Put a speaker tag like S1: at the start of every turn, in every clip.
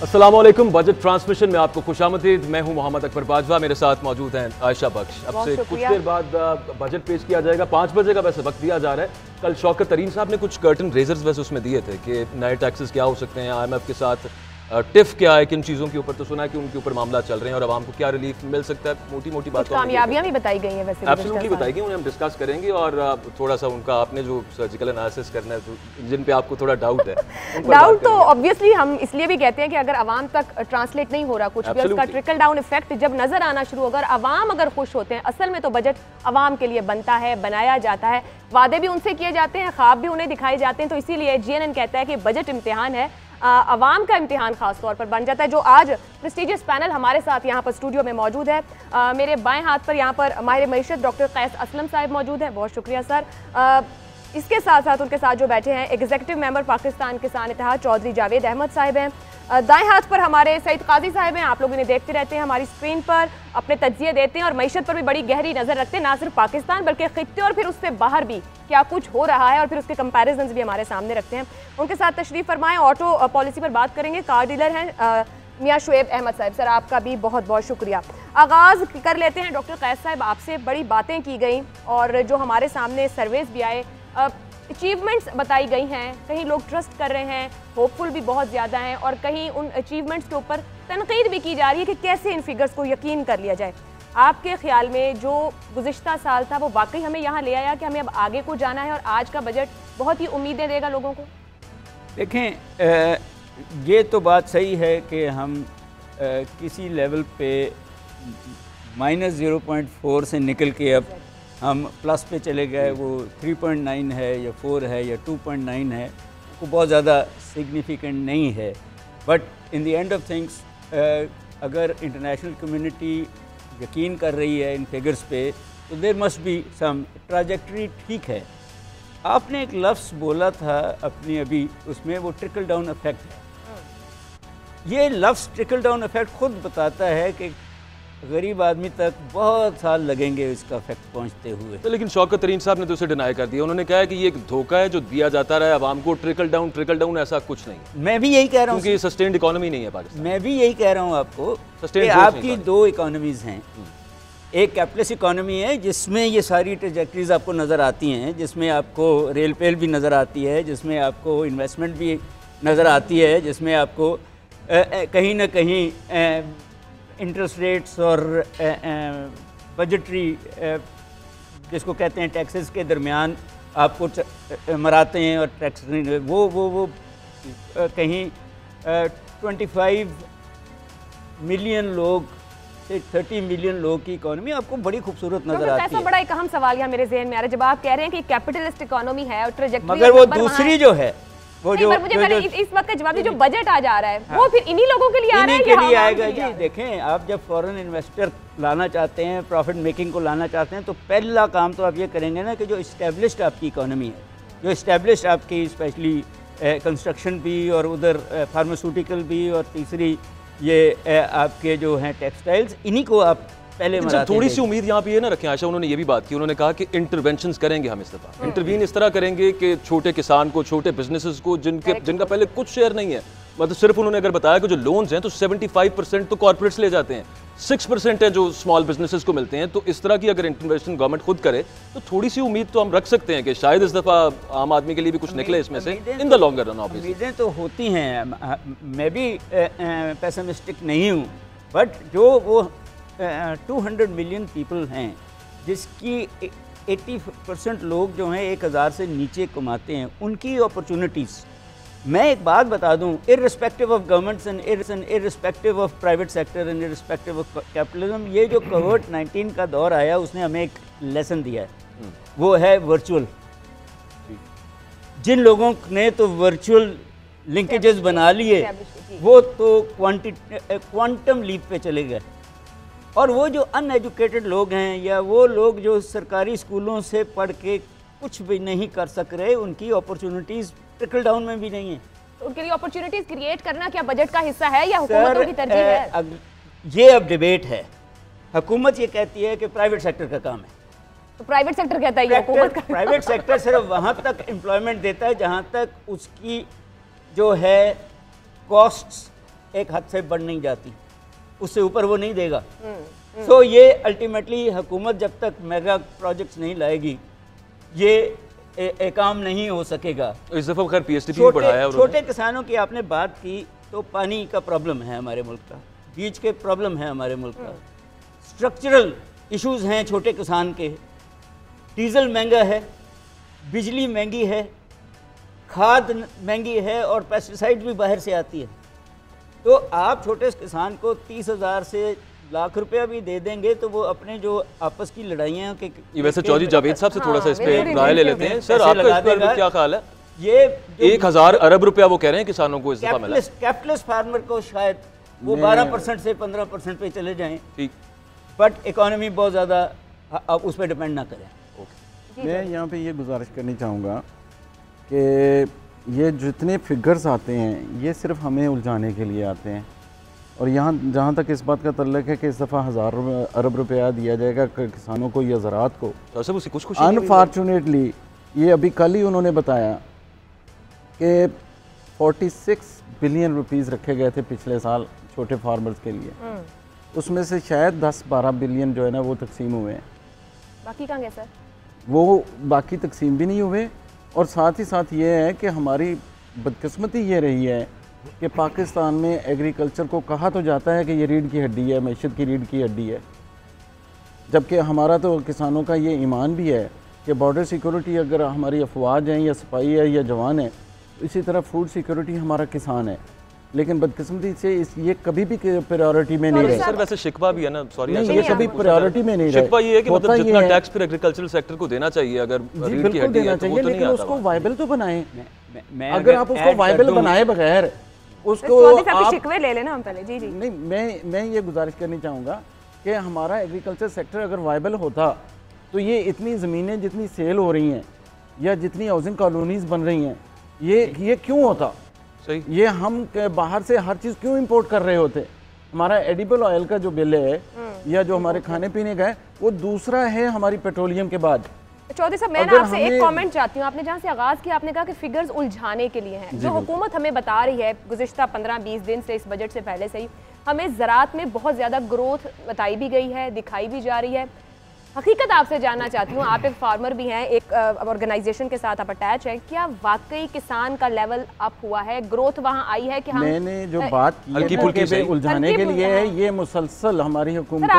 S1: अस्सलामुअलैकुम। Budget transmission में आपको खुशामदीद। मैं हूं मोहम्मद अकबर बाजवा, मेरे साथ मौजूद हैं आयशा बख्श। अब से कुछ देर बाद बजट पेश किया जाएगा, 5 बजे का वैसे वक्त दिया जा रहा है। कल शौकत तरीन साहब ने कुछ कर्टन रेजर्स वैसे उसमें दिए थे कि नए टैक्सेस क्या हो सकते हैं, IMF के साथ टिफ क्या है, किन चीज़ों के ऊपर, तो सुना है कि उनके ऊपर मामला चल रहे हैं और आवाम को क्या रिलीफ मिल सकता है। मोटी मोटी बातों
S2: कामयाबियां भी बताई गई हैं, वैसे
S1: एब्सोल्युटली बताई गई, उन्हें हम डिस्कस करेंगे और थोड़ा सा उनका आपने जो सर्जिकल एनालिसिस करना है, तो जिन पे आपको थोड़ा डाउट है
S2: डाउट तो ऑब्वियसली हम इसलिए भी कहते हैं कि अगर आवाम तक ट्रांसलेट नहीं हो रहा कुछ भी, उसका ट्रिकल डाउन इफेक्ट जब नजर आना शुरू होगा, आवाम अगर खुश होते हैं, असल में तो बजट आवाम के लिए बनता है, बनाया जाता है, वादे भी उनसे किए जाते हैं, ख्वाब भी उन्हें दिखाए जाते हैं। तो इसीलिए GNN कहता है कि बजट इम्तिहान है, अवाम का इम्तिहान खास तौर पर बन जाता है। जो आज प्रेस्टीजियस पैनल हमारे साथ यहाँ पर स्टूडियो में मौजूद है, मेरे बाएं हाथ पर यहाँ पर माहिर मईशत डॉक्टर कैस असलम साहब मौजूद हैं, बहुत शुक्रिया सर। इसके साथ साथ उनके साथ जो बैठे हैं एग्जीक्यूटिव मेंबर पाकिस्तान किसान इत्तेहाद चौधरी जावेद अहमद साहब हैं। दाएं हाथ पर हमारे सईद काजी साहब हैं, आप लोग इन्हें देखते रहते हैं हमारी स्क्रीन पर, अपने तज्जिए देते हैं और मईशत पर भी बड़ी गहरी नज़र रखते हैं, ना सिर्फ पाकिस्तान बल्कि खित्ते और फिर उससे बाहर भी क्या कुछ हो रहा है और फिर उसके कंपैरिजन्स भी हमारे सामने रखते हैं। उनके साथ तशरीफ़ फरमाएं, ऑटो पॉलिसी पर बात करेंगे, कार डीलर हैं मियाँ शुएब अहमद साहब। सर आपका भी बहुत बहुत शुक्रिया। आगाज़ कर लेते हैं डॉक्टर कैस साहब, आपसे बड़ी बातें की गई और जो हमारे सामने सर्वेस भी आए, अचीवमेंट्स बताई गई हैं, कहीं लोग ट्रस्ट कर रहे हैं, होपफुल भी बहुत ज़्यादा हैं और कहीं उन अचीवमेंट्स के ऊपर तनकीद भी की जा रही है कि कैसे इन फिगर्स को यकीन कर लिया जाए। आपके ख्याल में जो गुज़िश्ता साल था वो वाकई हमें यहाँ ले आया कि हमें अब आगे को जाना है और आज का बजट बहुत ही उम्मीदें देगा लोगों को?
S3: देखें, ये तो बात सही है कि हम किसी लेवल पे -0.4 से निकल के अब हम प्लस पे चले गए, वो 3.9 है या 4 है या 2.9 है, वो बहुत ज़्यादा सिग्निफिकेंट नहीं है। But in the end of things अगर इंटरनेशनल कम्युनिटी यकीन कर रही है इन फिगर्स पे, तो there must be some trajectory. ठीक है, आपने एक लफ्ज़ बोला था अपनी अभी, उसमें वो ट्रिकल डाउन इफेक्ट है। ये लफ्ज़ ट्रिकल डाउन इफेक्ट खुद बताता है कि गरीब आदमी तक बहुत साल लगेंगे इसका इफेक्ट पहुंचते हुए।
S1: तो लेकिन शौकत तरीन साहब ने तो उसे डिनाई कर दिया, उन्होंने कहा है कि ये एक धोखा है जो दिया जाता रहा है आवाम को, ट्रिकल डाउन ऐसा कुछ नहीं।
S3: मैं भी यही कह रहा हूँ,
S1: क्योंकि सस्टेन्ड इकोनॉमी नहीं है पाकिस्तान।
S3: मैं भी यही कह रहा हूँ आपको कि आपकी दो इकोनॉमीज़ हैं। एक कैपिटलिस्ट इकोनॉमी है जिसमें ये सारी ट्रेजेक्टरीज आपको नज़र आती हैं, जिसमें आपको रेल पेल भी नज़र आती है, जिसमें आपको इन्वेस्टमेंट भी नज़र आती है, जिसमें आपको कहीं ना कहीं इंटरेस्ट रेट्स और बजटरी जिसको कहते हैं टैक्सेस के दरमियान आपको मराते हैं और टैक्स वो कहीं 25 मिलियन लोग से 30 मिलियन लोग की इकोनॉमी आपको बड़ी खूबसूरत नजर आती है।
S2: बड़ा एक अहम सवाल यहाँ मेरे जहन में आ रहा है, जब आप कह रहे हैं कि कैपिटलिस्ट इकोनॉमी है और ट्रेजेक्टरी,
S3: मगर वो दूसरी जो है वो जो
S2: मुझे इस वक्त का जवाब जो बजट आ जा रहा है, हाँ, वो फिर इन्हीं लोगों के लिए आ रहा है,
S3: इन्हीं के लिए आएगा जी। देखें, आप जब फॉरेन इन्वेस्टर लाना चाहते हैं, प्रॉफिट मेकिंग को लाना चाहते हैं, तो पहला काम तो आप ये करेंगे ना कि जो इस्टेब्लिश्ड आपकी इकोनॉमी है, जो इस्टेब्लिश्ड आपकी स्पेशली कंस्ट्रक्शन भी और उधर फार्मास्यूटिकल भी और तीसरी ये आपके जो हैं टेक्सटाइल्स, इन्हीं को आप पहले
S1: थोड़ी सी उम्मीद यहाँ पे ये ना रखें आयशा, उन्होंने ये भी बात की, उन्होंने कहा कि इंटरवेंशंस करेंगे हम इस दफा, इंटरवीन इस तरह करेंगे कि छोटे किसान को, छोटे बिजनेसेस को, जिनका पहले कुछ शेयर नहीं है, मतलब सिर्फ उन्होंने अगर बताया कि जो लोन्स हैं तो 75% तो कॉर्पोरेट्स ले जाते हैं, 6% है जो स्मॉल बिजनेसेस को मिलते हैं। तो इस तरह की अगर इंटरवेंशन गवर्नमेंट खुद करे तो थोड़ी सी उम्मीद तो हम रख सकते हैं कि शायद इस दफा आम आदमी के लिए भी कुछ निकले इसमें से इन द लॉन्गर रन।
S3: उम्मीदें तो होती हैं, मैं भी पेसिमिस्टिक नहीं हूँ, बट जो वो 200 मिलियन पीपल हैं जिसकी 80% लोग जो हैं 1000 से नीचे कमाते हैं, उनकी अपॉर्चुनिटीज़, मैं एक बात बता दूं, irrespective of governments and irrespective of private sector and irrespective of capitalism, ये जो कोविड-19 का दौर आया उसने हमें एक लेसन दिया है, वो है वर्चुअल। जिन लोगों ने तो वर्चुअल लिंकेजेस बना लिए वो तो क्वांटम लीप पे चले गए, और वो जो अनएजुकेटेड लोग हैं या वो लोग जो सरकारी स्कूलों से पढ़ के कुछ भी नहीं कर सक रहे, उनकी अपॉर्चुनिटीज़ ट्रिकल डाउन में भी नहीं है।
S2: तो उनके लिए अपॉर्चुनिटीज़ क्रिएट करना क्या बजट का हिस्सा है या हुकूमतों की तरजीह है?
S3: ये अब डिबेट है। हुकूमत ये कहती है कि प्राइवेट सेक्टर का काम है,
S2: तो प्राइवेट सेक्टर कहता है हुकूमत का।
S3: प्राइवेट सेक्टर सिर्फ वहाँ तक एम्प्लॉयमेंट देता है जहाँ तक उसकी जो है कॉस्ट्स एक हद से बढ़ नहीं जाती, उससे ऊपर वो नहीं देगा। सो ये अल्टीमेटली हुकूमत जब तक मेगा प्रोजेक्ट्स नहीं लाएगी ये काम नहीं हो सकेगा।
S1: इस दफ़ा खैर पीएसटीपी भी बढ़ाया है।
S3: छोटे किसानों की आपने बात की तो पानी का प्रॉब्लम है हमारे मुल्क का, बीज के प्रॉब्लम है हमारे मुल्क का, स्ट्रक्चरल इश्यूज हैं छोटे किसान के, डीजल महंगा है, बिजली महंगी है, खाद महंगी है और पेस्टिसाइड भी बाहर से आती है। तो आप छोटे किसान को 30,000 से लाख रुपया भी दे देंगे तो वो अपने जो आपस की लड़ाइयाँ के
S1: ये वैसे चौधरी जावेद साहब से थोड़ा सा इस पे राय ले लेते हैं। सर आपका इस पर क्या ख्याल है?
S3: ये
S1: 1,000 अरब रुपया वो कह रहे हैं किसानों को इस दफा मिला।
S3: कैपिटलिस्ट फार्मर को शायद वो 12% से 15% पे चले जाएं,
S1: ठीक,
S3: बट इकोनॉमी बहुत ज़्यादा आप उस पर डिपेंड ना करें।
S4: मैं यहाँ पे ये गुजारिश करनी चाहूँगा कि ये जितने फिगर्स आते हैं ये सिर्फ हमें उलझाने के लिए आते हैं, और यहाँ जहाँ तक इस बात का तल्लक है कि इस दफ़ा 1000 अरब रुपया दिया जाएगा किसानों को या ज़राअत को,
S1: तो सब उसी कुछ
S4: अनफॉर्चुनेटली ये अभी कल ही उन्होंने बताया कि 46 बिलियन रुपीस रखे गए थे पिछले साल छोटे फार्मर्स के लिए, उसमें से शायद 10-12 बिलियन जो है ना वो तकसीम हुए हैं।
S2: बाकी कहाँ गए सर?
S4: वो बाकी तकसीम भी नहीं हुए। और साथ ही साथ ये है कि हमारी बदकिस्मती ये रही है कि पाकिस्तान में एग्रीकल्चर को कहा तो जाता है कि ये रीढ़ की हड्डी है, मैशत की रीढ़ की हड्डी है, जबकि हमारा तो किसानों का ये ईमान भी है कि बॉर्डर सिक्योरिटी अगर हमारी अफवाज हैं या सिपाही है या जवान है, इसी तरह फूड सिक्योरिटी हमारा किसान है। लेकिन बदकिस्मती से ये कभी भी प्रायोरिटी में नहीं रहे।
S1: सर वैसे शिकवा भी है ना, सॉरी
S4: ये कभी प्रायोरिटी में नहीं रहे।
S1: शिकवा ये है कि मतलब जितना टैक्स फिर एग्रीकल्चरल सेक्टर को देना चाहिए अगर रीढ़ की हड्डी है तो वो तो नहीं आता, लेकिन
S4: उसको वायबल तो बनाएं। अगर आप उसको वायबल बनाए बगैर उसको
S2: आप शिकवे ले लेना हम पहले। जी जी
S4: नहीं, मैं ये गुजारिश करनी चाहूँगा कि हमारा एग्रीकल्चर सेक्टर अगर वायबल होता तो ये इतनी ज़मीनें जितनी सेल हो रही हैं या जितनी हाउसिंग कॉलोनीज़ बन रही हैं ये क्यों होता?
S1: सही,
S4: ये हम बाहर से हर चीज़ क्यों इंपोर्ट कर रहे होते? हमारा एडिबल ऑयल का जो बिल है या जो हमारे खाने पीने का है वो दूसरा है हमारी पेट्रोलियम के बाद।
S2: चौधरी साहब, मैं ना आपसे एक कमेंट चाहती हूँ। आपने जहाँ से आगाज़ किया आपने कहा कि फिगर्स उलझाने के लिए हैं। जो हुकूमत हमें बता रही है गुज़िश्ता 15-20 दिन से, इस बजट से पहले से ही हमें ज़राअत में बहुत ज़्यादा ग्रोथ बताई भी गई है, दिखाई भी जा रही है। हकीकत आपसे जानना चाहती हूँ, आप एक फार्मर भी हैं, एक ऑर्गेनाइजेशन के साथ आप अटैच हैं, क्या वाकई किसान का लेवल अप हुआ है, ग्रोथ वहाँ आई है कि हम
S4: मैंने जो बात की है उलझाने के लिए है, ये मुसलसल हमारी हुकूमत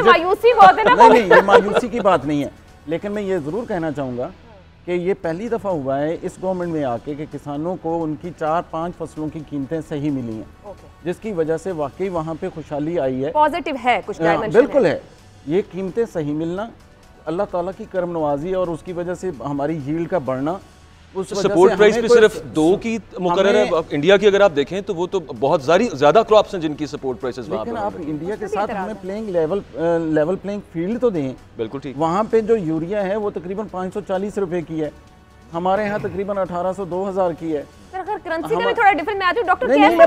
S2: मायूसी बहुत है ना।
S4: नहीं, ये मायूसी की बात नहीं है, लेकिन मैं ये ज़रूर कहना चाहूँगा कि ये पहली दफ़ा हुआ है इस गवर्नमेंट में आके कि किसानों को उनकी 4-5 फसलों की कीमतें सही मिली हैं, जिसकी वजह से वाकई वहाँ पे खुशहाली आई है,
S2: पॉजिटिव है कुछ डायमेंशन।
S4: बिल्कुल है, ये कीमतें सही मिलना अल्लाह ताला की करम नवाजी है और उसकी वजह से हमारी यील्ड का बढ़ना। उस
S1: सपोर्ट प्राइस भी सिर्फ 2 की मुकर्रर है। इंडिया की अगर आप देखें तो वो तो बहुत ज़्यादा क्रॉप्स हैं जिनकी सपोर्ट प्राइसेस वहाँ पे।
S4: लेकिन आप इंडिया के साथ हमें लेवल प्लेइंग फील्ड तो दें।
S1: बिल्कुल ठीक।
S4: वहाँ पे जो यूरिया है वो तकरीबन 540 रुपए की है, हमारे यहाँ तकरीबन 1800-2000 की है।
S2: करेंसी में थोड़ा डिफरेंस में आती हूँ डॉक्टर।
S4: नहीं,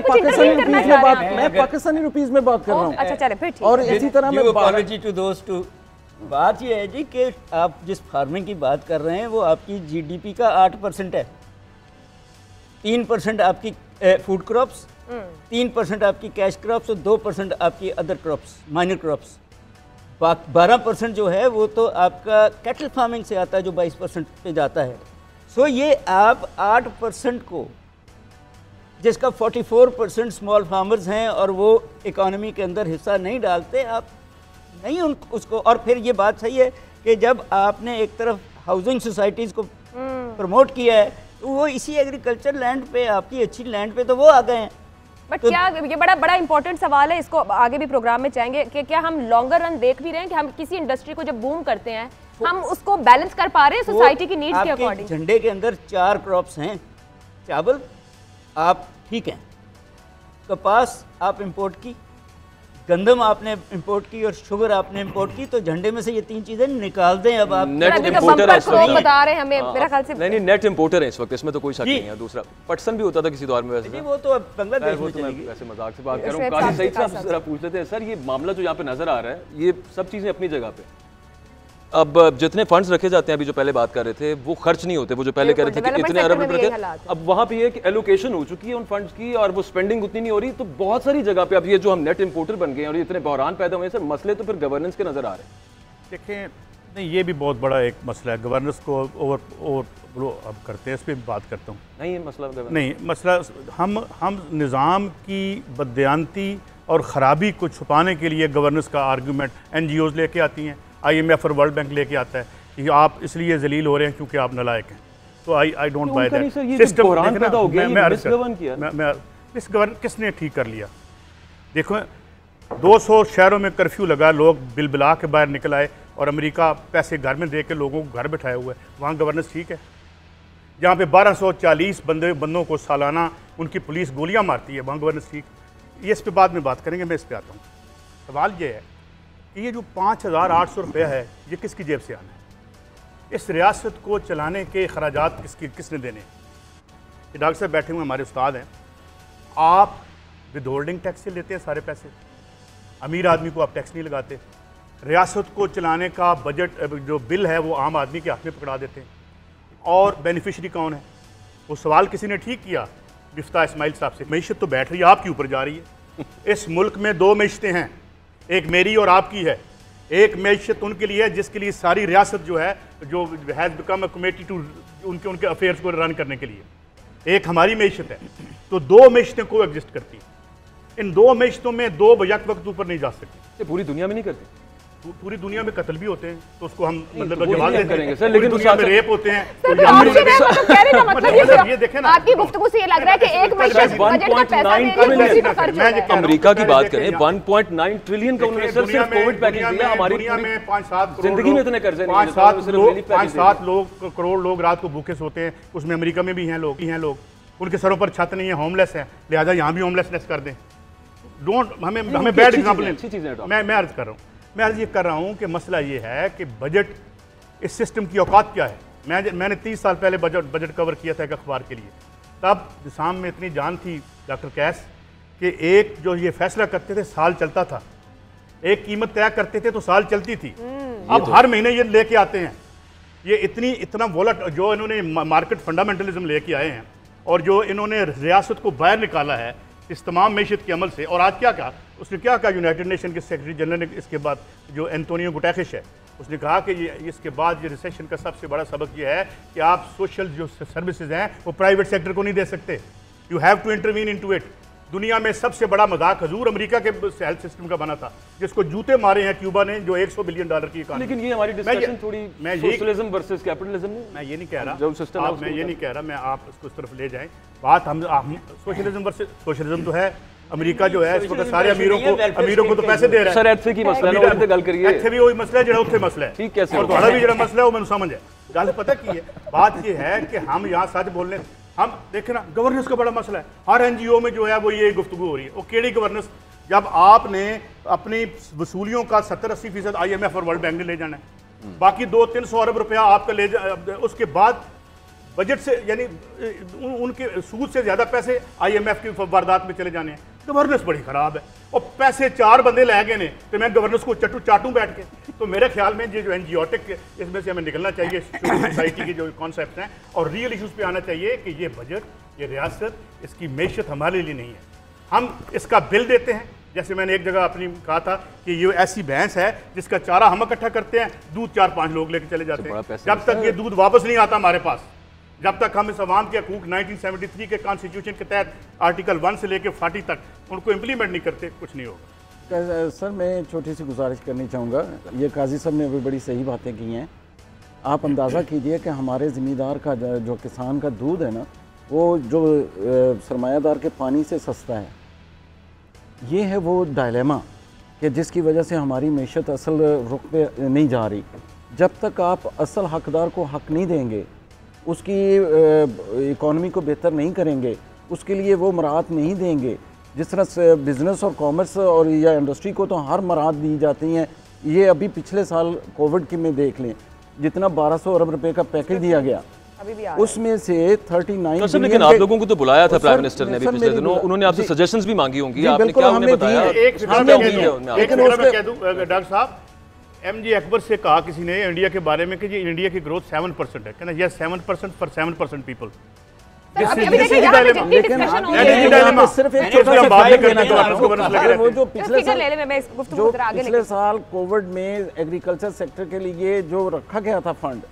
S4: मैं पाकिस्तानी रुपीस में बात कर रहा हूँ।
S2: अच्छा चले फिर ठीक।
S4: और इसी तरह
S3: मैं बात यह है जी कि आप जिस फार्मिंग की बात कर रहे हैं वो आपकी जीडीपी का 8% है। 3% आपकी फूड क्रॉप्स, 3% आपकी कैश क्रॉप्स और 2% आपकी अदर क्रॉप्स, माइनर क्रॉप्स। 12% जो है वो तो आपका कैटल फार्मिंग से आता है जो 22% पे जाता है। सो ये आप 8% को, जिसका 44% स्मॉल फार्मर्स हैं और वो इकोनॉमी के अंदर हिस्सा नहीं डालते, आप नहीं उसको। और फिर ये बात सही है कि जब आपने एक तरफ हाउसिंग सोसाइटीज़ को प्रमोट किया है तो वो इसी एग्रीकल्चर लैंड पे, आपकी अच्छी लैंड पे तो वो आ गए हैं।
S2: बट तो क्या ये बड़ा इंपॉर्टेंट सवाल है, इसको आगे भी प्रोग्राम में चाहेंगे कि क्या हम लॉन्गर रन देख भी रहे हैं कि हम किसी इंडस्ट्री को जब बूम करते हैं हम उसको बैलेंस कर पा रहे हैं सोसाइटी की नीड्स के अकॉर्डिंग?
S3: झंडे के अंदर 4 क्रॉप्स हैं, चावल आप ठीक हैं, कपास आप इंपोर्ट की, गंदम आपने इंपोर्ट की और शुगर आपने इंपोर्ट की, तो झंडे में से ये 3 चीजें निकाल दें। अब आप
S1: नेट इंपोर्टर है
S2: बता रहे हैं हमें, मेरा ख्याल से
S1: नहीं नेट इंपोर्टर है इस वक्त, इसमें तो कोई शक नहीं है। दूसरा पटसन भी होता था किसी दौर में वैसे,
S3: वो तो बांग्लादेश में चली गई।
S1: वैसे मजाक से बात कर रहा हूं। काजी सईद साहब जरा पूछ लेते हैं सर, ये मामला जो यहाँ पे नजर आ रहा है ये सब चीजें अपनी जगह पे, अब जितने फंड्स रखे जाते हैं, अभी जो पहले बात कर रहे थे, वो खर्च नहीं होते। वो जो पहले कह रहे थे कि इतने अरब रुपए रखे, अब वहाँ पे ये कि एलोकेशन हो चुकी है उन फंड्स की और वो स्पेंडिंग उतनी नहीं हो रही। तो बहुत सारी जगह पे अब ये जो हम नेट इंपोर्टर बन गए हैं और इतने बहरान पैदा हुए हैं, सर मसले तो फिर गवर्नेंस के नजर आ रहे हैं।
S5: देखें, नहीं ये भी बहुत बड़ा एक मसला है, गवर्नेंस को ओवर अब करते हैं, इस पर भी बात करता हूँ।
S1: नहीं है मसला
S5: नहीं, मसला हम निज़ाम की बददियानती और ख़राबी को छुपाने के लिए गवर्नेंस का आर्गूमेंट NGOs लेके आती हैं, IMF और वर्ल्ड बैंक लेके आता है कि आप इसलिए जलील हो रहे हैं क्योंकि आप नालायक हैं। तो I don't by that system. मैं मिसगवर्न किसने ठीक कर लिया? देखो 200 शहरों में कर्फ्यू लगा, लोग बिलबिला के बाहर निकल आए और अमेरिका पैसे घर में दे के लोगों को घर बैठाए हुए, वहाँ गवर्नेंस ठीक है? जहाँ पे 1240 बंदों को सालाना उनकी पुलिस गोलियाँ मारती है, वहाँ गवर्नेंस ठीक? ये इस पे बाद में बात करेंगे, मैं इस पे आता हूँ। सवाल ये है कि ये जो 5800 रुपया है, ये किसकी जेब से आना है? इस रियासत को चलाने के अखराजात किसने देने? ये डॉक्टर साहब बैठे हुए हमारे उस्ताद हैं। आप विद होल्डिंग टैक्स से लेते हैं सारे पैसे, अमीर आदमी को आप टैक्स नहीं लगाते। रियासत को चलाने का बजट जो बिल है वो आम आदमी के हाथ में पकड़ा देते हैं। और बेनिफिशरी कौन है? वो सवाल किसी ने ठीक किया मिफ्ता इस्माइल साहब से। मैशत तो बैठ रही है, आपके ऊपर जा रही है। इस मुल्क में 2 मैशतें हैं, एक मेरी और आपकी है। एक मैशत उनके लिए है जिसके लिए सारी रियासत जो है, जो has become a committee to उनके अफेयर्स को रन करने के लिए। एक हमारी मैशत है, तो 2 मैशतें को एग्जिस्ट करती हैं। इन 2 मैशतों में 2 बयक वक्त ऊपर नहीं जा सकती।
S1: पूरी दुनिया में नहीं करती।
S5: पूरी दुनिया में कत्ल भी होते हैं, तो उसको हम मतलब जवाब देते
S1: करेंगे सर, लेकिन
S5: दुनिया में रेप होते हैं।
S2: ये देखें ना, आपकी गुफ्तगू से ये लग रहा है कि एक बजट का पैसा
S1: अमेरिका की बात करें, 1.9 ट्रिलियन का उन्होंने सिर्फ कोविड पैकेज दिया। हमारी
S5: दुनिया में 5-7
S1: जिंदगी में इतने कर्जे नहीं,
S5: 5-7 करोड़ लोग रात को भूखे सोते हैं। उसमें अमेरिका में भी हैं लोग, उनके सरों पर छत नहीं है, होमलेस है। लिहाजा यहाँ भी होमलेसनेस कर दें। डोंट हमें बैड एग्जाम्पल। मैं अर्ज कर रहा हूँ, मैं अर्ज ये कर रहा हूँ कि मसला ये है कि बजट, इस सिस्टम की औकात क्या है? मैंने 30 साल पहले बजट कवर किया था एक अखबार के लिए। तब निज़ाम में इतनी जान थी डॉक्टर कैस कि एक जो ये फैसला करते थे साल चलता था, एक कीमत तय करते थे तो साल चलती थी। अब हर महीने ये लेके आते हैं। ये इतना वोलेट जो इन्होंने मार्केट फंडामेंटलिज्म लेके आए हैं और जो इन्होंने रियासत को बाहर निकाला है इस तमाम मैशत के अमल से। और आज क्या कहा उसने, क्या कहा यूनाइटेड नेशन के सेक्रेटरी जनरल ने इसके बाद, जो एंटोनियो गुटेरेस है, उसने कहा कि ये इसके बाद ये रिसेशन का सबसे बड़ा सबक ये है कि आप सोशल जो सर्विसेज हैं वो प्राइवेट सेक्टर को नहीं दे सकते। You have to intervene into it. दुनिया में सबसे बड़ा मजाक हजूर अमेरिका के हेल्थ सिस्टम का बना था, जिसको जूते मारे हैं क्यूबा ने, जो $100 बिलियन की इकॉनमी।
S1: लेकिन ये हमारी डिस्कशन थोड़ी सोशलिज्म वर्सेस कैपिटलिज्म नहीं,
S5: मैं ये नहीं कह रहा,
S1: जो सिस्टम है
S5: मैं ये नहीं कह रहा, मैं आप इसको इस तरफ ले जाएं बात। हम सोशलिज्म वर्सेस सोशलिज्म तो है। अमेरिका जो है इस वक्त सारे अमीरों को तो पैसे दे रहा है।
S1: सर एथे की मसला है, उनसे गल करिए।
S5: एथे भी वही मसला है जो उत्थे मसला है,
S1: ठीक कैसे
S5: और थोड़ा भी जो मसला है वो मैंने समझ है। गल पता की है, बात ये है कि हम यहाँ सच बोलने, हम देखें ना, गवर्नेंस का बड़ा मसला है। हर NGO में जो है वो ये गुफ्तगू हो रही है। वो केड़ी गवर्नेंस? जब आपने अपनी वसूलियों का 70-80% IMF और वर्ल्ड बैंक ने ले जाना है, बाकी 200-300 अरब रुपया आपका ले उसके बाद बजट से, यानी उनके सूद से ज्यादा पैसे IMF की वारदात में चले जाने हैं। गवर्नेंस बड़ी खराब है और पैसे 4 बंदे लै गए ने, तो मैं गवर्नेंस को चाटूं बैठ के। तो मेरे ख्याल में ये जो एनजियोटिक, इसमें से हमें निकलना चाहिए, सोसाइटी के जो कॉन्सेप्ट हैं, और रियल इश्यूज पे आना चाहिए कि ये बजट, ये रियासत, इसकी मैशत हमारे लिए नहीं है। हम इसका बिल देते हैं, जैसे मैंने एक जगह अपनी कहा था कि ये ऐसी भैंस है जिसका चारा हम इकट्ठा करते हैं, दूध 4-5 लोग लेके चले जाते हैं। जब तक ये दूध वापस नहीं आता हमारे पास, जब तक हम इस अवाम के हकूक 1973 के कॉन्स्टिट्यूशन के तहत आर्टिकल 1 से लेकर 40 तक उनको इम्प्लीमेंट नहीं करते, कुछ नहीं होगा।
S4: सर मैं छोटी सी गुजारिश करनी चाहूँगा, ये काजी साहब ने अभी बड़ी सही बातें की हैं। आप अंदाज़ा कीजिए कि हमारे ज़मींदार का जो किसान का दूध है ना, वो जो सरमायादार के पानी से सस्ता है। ये है वो डायलेमा कि जिसकी वजह से हमारी मैशत असल रुख पे नहीं जा रही। जब तक आप असल हकदार को हक नहीं देंगे, उसकी इकॉनमी को बेहतर नहीं करेंगे, उसके लिए वो मराहत नहीं देंगे, जिस तरह से बिज़नेस और कॉमर्स और या इंडस्ट्री को तो हर मराहत दी जाती हैं। ये अभी पिछले साल कोविड की में देख लें, जितना 1200 अरब रुपए का पैकेज दिया गया, उसमें से 39
S1: तो लेकिन आप लोगों को तो बुलाया था प्राइम मिनिस्टर ने भी पिछले दिनों, उन्होंने आपसे सजेशंस भी मांगी होंगी, आपने क्या उन्हें बताया?
S5: लेकिन डॉक्टर साहब, MJ अकबर से कहा किसी ने इंडिया के बारे में कि ये इंडिया की ग्रोथ 7% है, कहना यस 7% फॉर 7% पीपल।
S4: पिछले साल कोविड में एग्रीकल्चर सेक्टर के लिए जो रखा गया था फंड,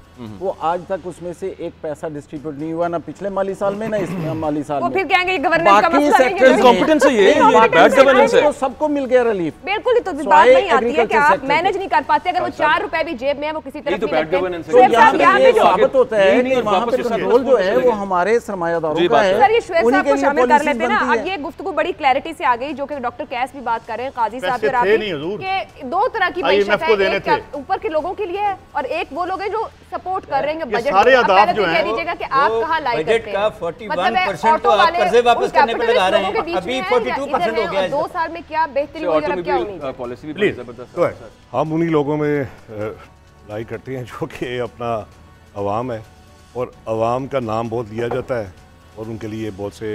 S4: वो आज तक उसमें से एक पैसा डिस्ट्रीब्यूट नहीं हुआ, ना पिछले माली साल में ना इस माली साल में।
S2: फिर कहेंगे गवर्नेंस का मसला है,
S1: इनकॉम्पिटेंस है, ये बैड गवर्नेंस है।
S4: सबको मिल गया रिलीफ।
S2: बिल्कुल, तो बात नहीं आती है कि आप मैनेज नहीं कर पाते, अगर वो 4 रुपए भी जेब में है वो किसी तरफ नहीं लगते।
S4: तो यहाँ पे साबित होता है कि वहाँ पे कंट्रोल जो है वो हमारे सरमायादारों का है।
S2: सर ये श्वेत साहब को शामिल कर लेते हैं ना। अब ये गुफ्तगू बड़ी क्लैरिटी से आ गई, जो कि डॉक्टर कैस भी बात कर रहे हैं, काजी साहब और आप कि 2 तरह की मैशत है, एक ऊपर के लोगों के लिए है और एक वो लोग हैं जो सपोर्ट कर रहे हैं।
S5: सारे आदाब जो हैं
S2: कि आप कहां लाइक करते हैं,
S3: बजट का 41% तो आप कर्जे वापस करने पे लगा रहे हैं, अभी 42% हो गया है।
S2: 2 साल में क्या बेहतरी हुई और क्या उम्मीद है?
S1: पॉलिसी भी बड़ी जबरदस्त है।
S6: हम उन्हीं लोगों में लाइक करते हैं जो कि अपना अवाम है, और अवाम का नाम बहुत लिया जाता है और उनके लिए बहुत से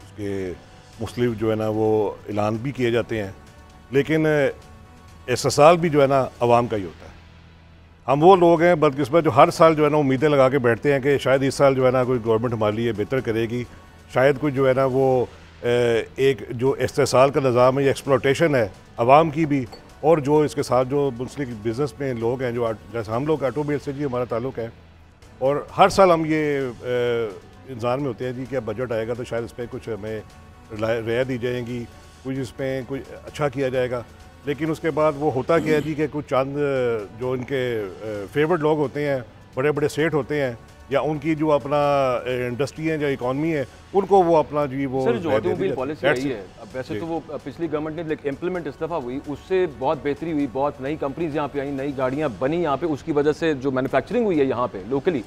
S6: उसके मुख्तलिफ जो है ना वो ऐलान भी किए जाते हैं, लेकिन इस्तेसाल भी जो है ना अवाम का ही होता है। हम वो लोग हैं बदकिस्मत जो हर साल जो है ना उम्मीदें लगा के बैठते हैं कि शायद इस साल जो है ना कोई गवर्नमेंट हमारे लिए बेहतर करेगी, शायद कोई जो है ना वो एक जो इस्तेसाल का निज़ाम है या एक्सप्लोटेशन है अवाम की भी, और जो इसके साथ जो मुस्लिम बिज़नेस में लोग हैं, जो जैसे हम लोग ऑटोमोबाइल से जी हमारा ताल्लुक़ है, और हर साल हम ये इंतज़ार में होते हैं जी कि अब बजट आएगा तो शायद इस पर कुछ हमें रियायत दी जाएगी, कुछ इस पर कुछ अच्छा किया जाएगा। लेकिन उसके बाद वो होता क्या है जी कि कुछ चंद जो इनके फेवरेट लोग होते हैं, बड़े बड़े सेठ होते हैं, या उनकी जो अपना इंडस्ट्री है या इकॉनमी है, उनको वो अपना जी वो
S1: सर जो ऑटोमोबाइल पॉलिसी आई है, अब वैसे तो वो पिछली गवर्नमेंट ने लेकिन इम्प्लीमेंट इस दफ़ा हुई, उससे बहुत बेहतरी हुई, बहुत नई कंपनीज यहाँ पे आई, नई गाड़ियाँ बनी यहाँ पे, उसकी वजह से जो मैन्युफैक्चरिंग हुई है यहाँ पे लोकली,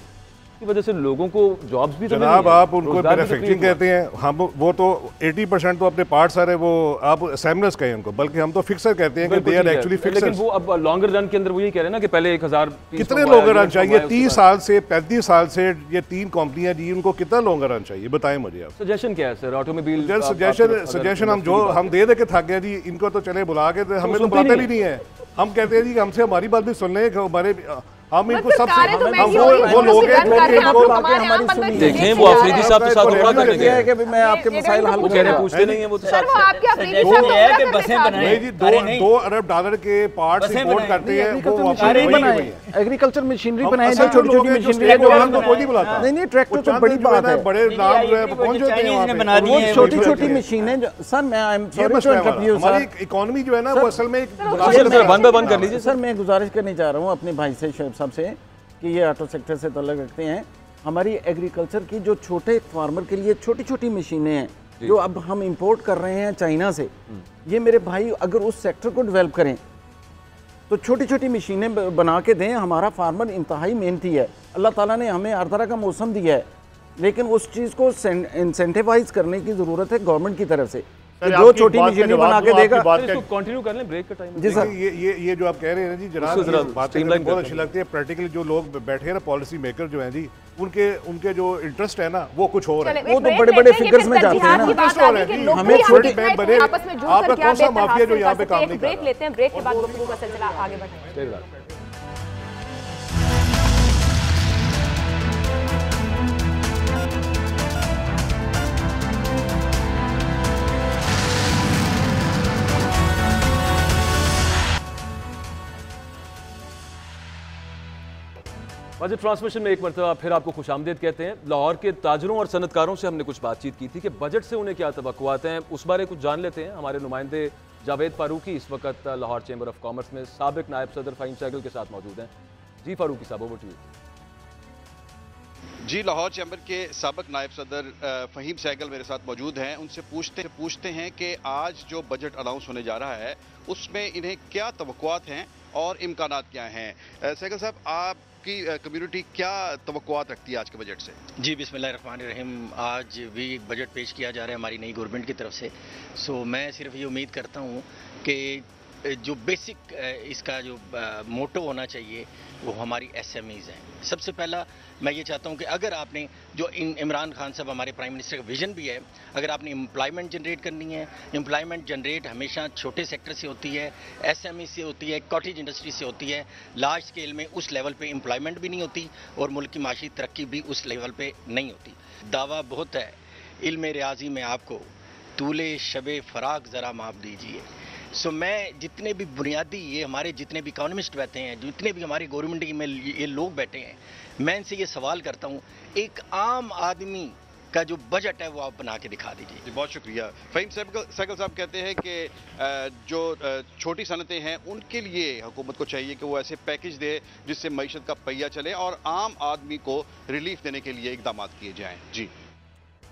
S1: की वजह से लोगों को जॉब्स भी
S6: जनाब आप उनको मैन्युफैक्चरिंग कहते हैं, हम वो तो 80% तो अपने पार्ट सारे वो आप असेंबलर्स कहें उनको, बल्कि हम तो फिक्सर कहते हैं कि दे आर एक्चुअली फिक्सर।
S1: लेकिन वो अब लॉन्गर रन के अंदर वो ये कह रहे हैं ना कि पहले 1000
S6: कितने लॉन्गर रन चाहिए? 30 साल से 35 साल से ये 3 कंपनियां जी, उनको कितना लॉन्गर रन चाहिए बताएं मुझे आप।
S1: सजेशन क्या है सर ऑटोमोबाइल?
S6: सजेशन हम जो हम दे के थक गए जी, इनको तो चले बुला के हमें तो बुलाते भी नहीं है। हम कहते हैं जी कि हमसे हमारी बात भी सुन लें, हमारे हम इनको सब वो लोग
S1: देखें, वो अफरीदी साहब के साथ रोड़ा करने गए
S4: हैं कि मैं आपके मसाइल हल
S1: वो कह रहे पूछते नहीं है, वो तो
S3: सर वो आपके अफरीदी साहब है कि बसें बनाएं जी,
S6: 2 अरब डॉलर के पार्ट्स इंपोर्ट करते हैं, वो
S4: एग्रीकल्चर मशीनरी बनाए जो छोटी छोटी मशीनरी है, जो हम तो कोई नहीं बुलाता। नहीं ट्रैक्टर तो बड़ी बात है,
S6: बड़े नाम पहुंच जाते हैं वहां पे,
S4: वो छोटी छोटी मशीनें। सर मैं I am sorry to interrupt you sir,
S6: हमारी इकोनॉमी जो है ना वो असल में
S1: बंद कर लीजिए
S4: सर। मैं गुजारिश करनी चाह रहा हूँ अपने भाई से शोएब साहब से कि ये ऑटो सेक्टर से ताल्लुक़ रखते हैं, हमारी एग्रीकल्चर की जो छोटे फार्मर के लिए छोटी छोटी मशीनें हैं जो अब हम इंपोर्ट कर रहे हैं चाइना से, ये मेरे भाई अगर उस सेक्टर को डेवलप करें तो छोटी छोटी मशीनें बना के दें। हमारा फार्मर इंतहाई मेहनती है, अल्लाह ताला ने हमें हर तरह का मौसम दिया है, लेकिन उस चीज़ को इंसेंटिवाइज करने की ज़रूरत है गवर्नमेंट की तरफ से। जो छोटी मशीनरी बना के देगा।
S1: कंटिन्यू कर लें, ब्रेक का टाइम
S6: जी सर। ये जो आप कह रहे हैं जी जनाब, बात बहुत अच्छी लगती है। प्रैक्टिकली जो लोग बैठे हैं ना पॉलिसी मेकर जो हैं जी, उनके जो इंटरेस्ट है ना वो कुछ और है,
S4: वो तो बड़े बड़े फिगर्स में जाते हैं ना। हमें छोटी बने
S6: आपका कौन सा माफिया जो यहाँ पे काम नहीं कर रहा।
S2: ब्रेक लेते हैं, ब्रेक के बाद गुफ्तगू का सिलसिला आगे बढ़ाएंगे।
S1: बजट ट्रांसमिशन में एक मरतबा फिर आपको खुशामदीद कहते हैं। लाहौर के ताजरों और सनतकारों से हमने कुछ बातचीत की थी कि बजट से उन्हें क्या तवक्कुआत हैं, उस बारे कुछ जान लेते हैं। हमारे नुमाइंदे जावेद फारूकी इस वक्त लाहौर चैम्बर ऑफ कॉमर्स में साबिक नायब सदर फ़हीम सहगल के साथ मौजूद हैं। जी फारूकी साहब, ओवर टू यू।
S7: जी, लाहौर चैम्बर के साबिक नायब सदर फ़हीम सहगल मेरे साथ मौजूद हैं। उनसे पूछते हैं कि आज जो बजट अनाउंस होने जा रहा है उसमें इन्हें क्या तवक्कुआत हैं और इम्कानात क्या हैं। सहगल साहब, आपकी कम्युनिटी क्या तवक्कुआत रखती है आज के बजट से?
S8: जी, बिस्मिल्लाहिर्रहमानिर्रहीम। आज भी एक बजट पेश किया जा रहा है हमारी नई गवर्नमेंट की तरफ से। सो मैं सिर्फ ये उम्मीद करता हूँ कि जो बेसिक इसका जो मोटो होना चाहिए वो हमारी SMEs हैं। सबसे पहला मैं ये चाहता हूँ कि अगर आपने जो इमरान खान साहब हमारे प्राइम मिनिस्टर का विजन भी है, अगर आपने एम्प्लॉयमेंट जनरेट करनी है, एम्प्लॉयमेंट जनरेट हमेशा छोटे सेक्टर से होती है, SME से होती है, कॉटेज इंडस्ट्री से होती है। लार्ज स्केल में उस लेवल पे एम्प्लॉयमेंट भी नहीं होती और मुल्क की माशी तरक्की भी उस लेवल पे नहीं होती। दावा बहुत है इल्म रियाजी में आपको, तूले शबे फराग ज़रा माप दीजिए। सो मैं जितने भी बुनियादी ये हमारे जितने भी इकोनॉमिस्ट बैठे हैं, जितने भी हमारी गवर्नमेंट में ये लोग बैठे हैं, मैं इनसे ये सवाल करता हूँ, एक आम आदमी का जो बजट है वो आप बना के दिखा दीजिए।
S7: बहुत शुक्रिया। फ़हीम सहगल साहब कहते हैं कि जो छोटी सनतें हैं उनके लिए हुकूमत को चाहिए कि वो ऐसे पैकेज दे जिससे मईशत का पहिया चले और आम आदमी को रिलीफ देने के लिए इकदाम किए जाएँ। जी,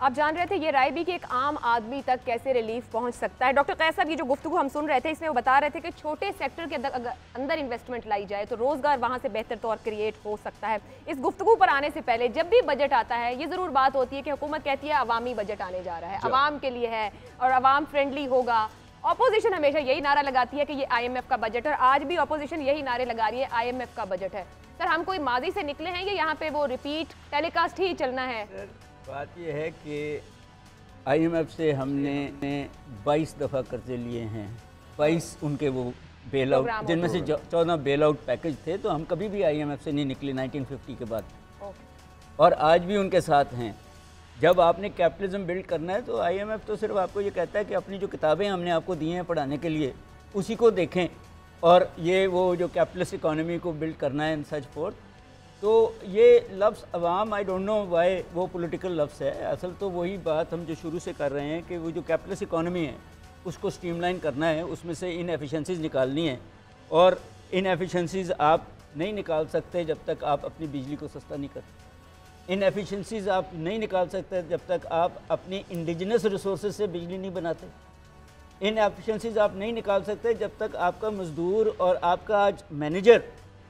S2: आप जान रहे थे ये राय भी कि एक आम आदमी तक कैसे रिलीफ पहुंच सकता है। डॉक्टर कैस साहब, ये जो गुफ्तगू हम सुन रहे थे इसमें वो बता रहे थे कि छोटे सेक्टर के अंदर इन्वेस्टमेंट लाई जाए तो रोजगार वहां से बेहतर तौर क्रिएट हो सकता है। इस गुफ्तगू पर आने से पहले जब भी बजट आता है ये जरूर बात होती है कि हुकूमत कहती है अवामी बजट आने जा रहा है, अवाम के लिए है और अवाम फ्रेंडली होगा। ऑपोजिशन हमेशा यही नारा लगाती है कि ये IMF का बजट है और आज भी ऑपोजिशन यही नारे लगा रही है IMF का बजट है। सर, हम कोई माजी से निकले हैं या यहाँ पे वो रिपीट टेलीकास्ट ही चलना है?
S3: बात यह है कि IMF से हमने 22 दफ़ा कर्जे लिए हैं, 22 उनके वो बेल आउट, जिनमें से 14 बेल आउट पैकेज थे। तो हम कभी भी IMF से नहीं निकले 1950 के बाद, और आज भी उनके साथ हैं। जब आपने कैपिटलिज्म बिल्ड करना है तो IMF तो सिर्फ आपको ये कहता है कि अपनी जो किताबें हमने आपको दी हैं पढ़ाने के लिए उसी को देखें, और ये वो जो कैपिटलिस्ट इकोनॉमी को बिल्ड करना है इन सच फोर्थ। तो ये लफ्ज़ अवाम, आई डोंट नो वाई वो पॉलिटिकल लफ्ज़ है। असल तो वही बात हम जो शुरू से कर रहे हैं कि वो जो कैपिटलिस्ट इकोनॉमी है उसको स्ट्रीमलाइन करना है, उसमें से इनएफिशिएंसीज निकालनी है। और इनएफिशिएंसीज आप नहीं निकाल सकते जब तक आप अपनी बिजली को सस्ता नहीं करते। इनएफिशिएंसीज आप नहीं निकाल सकते जब तक आप अपनी इंडिजिनस रिसोर्सेज से बिजली नहीं बनाते। इनएफिशिएंसीज आप नहीं निकाल सकते जब तक आपका मजदूर और आपका आज मैनेजर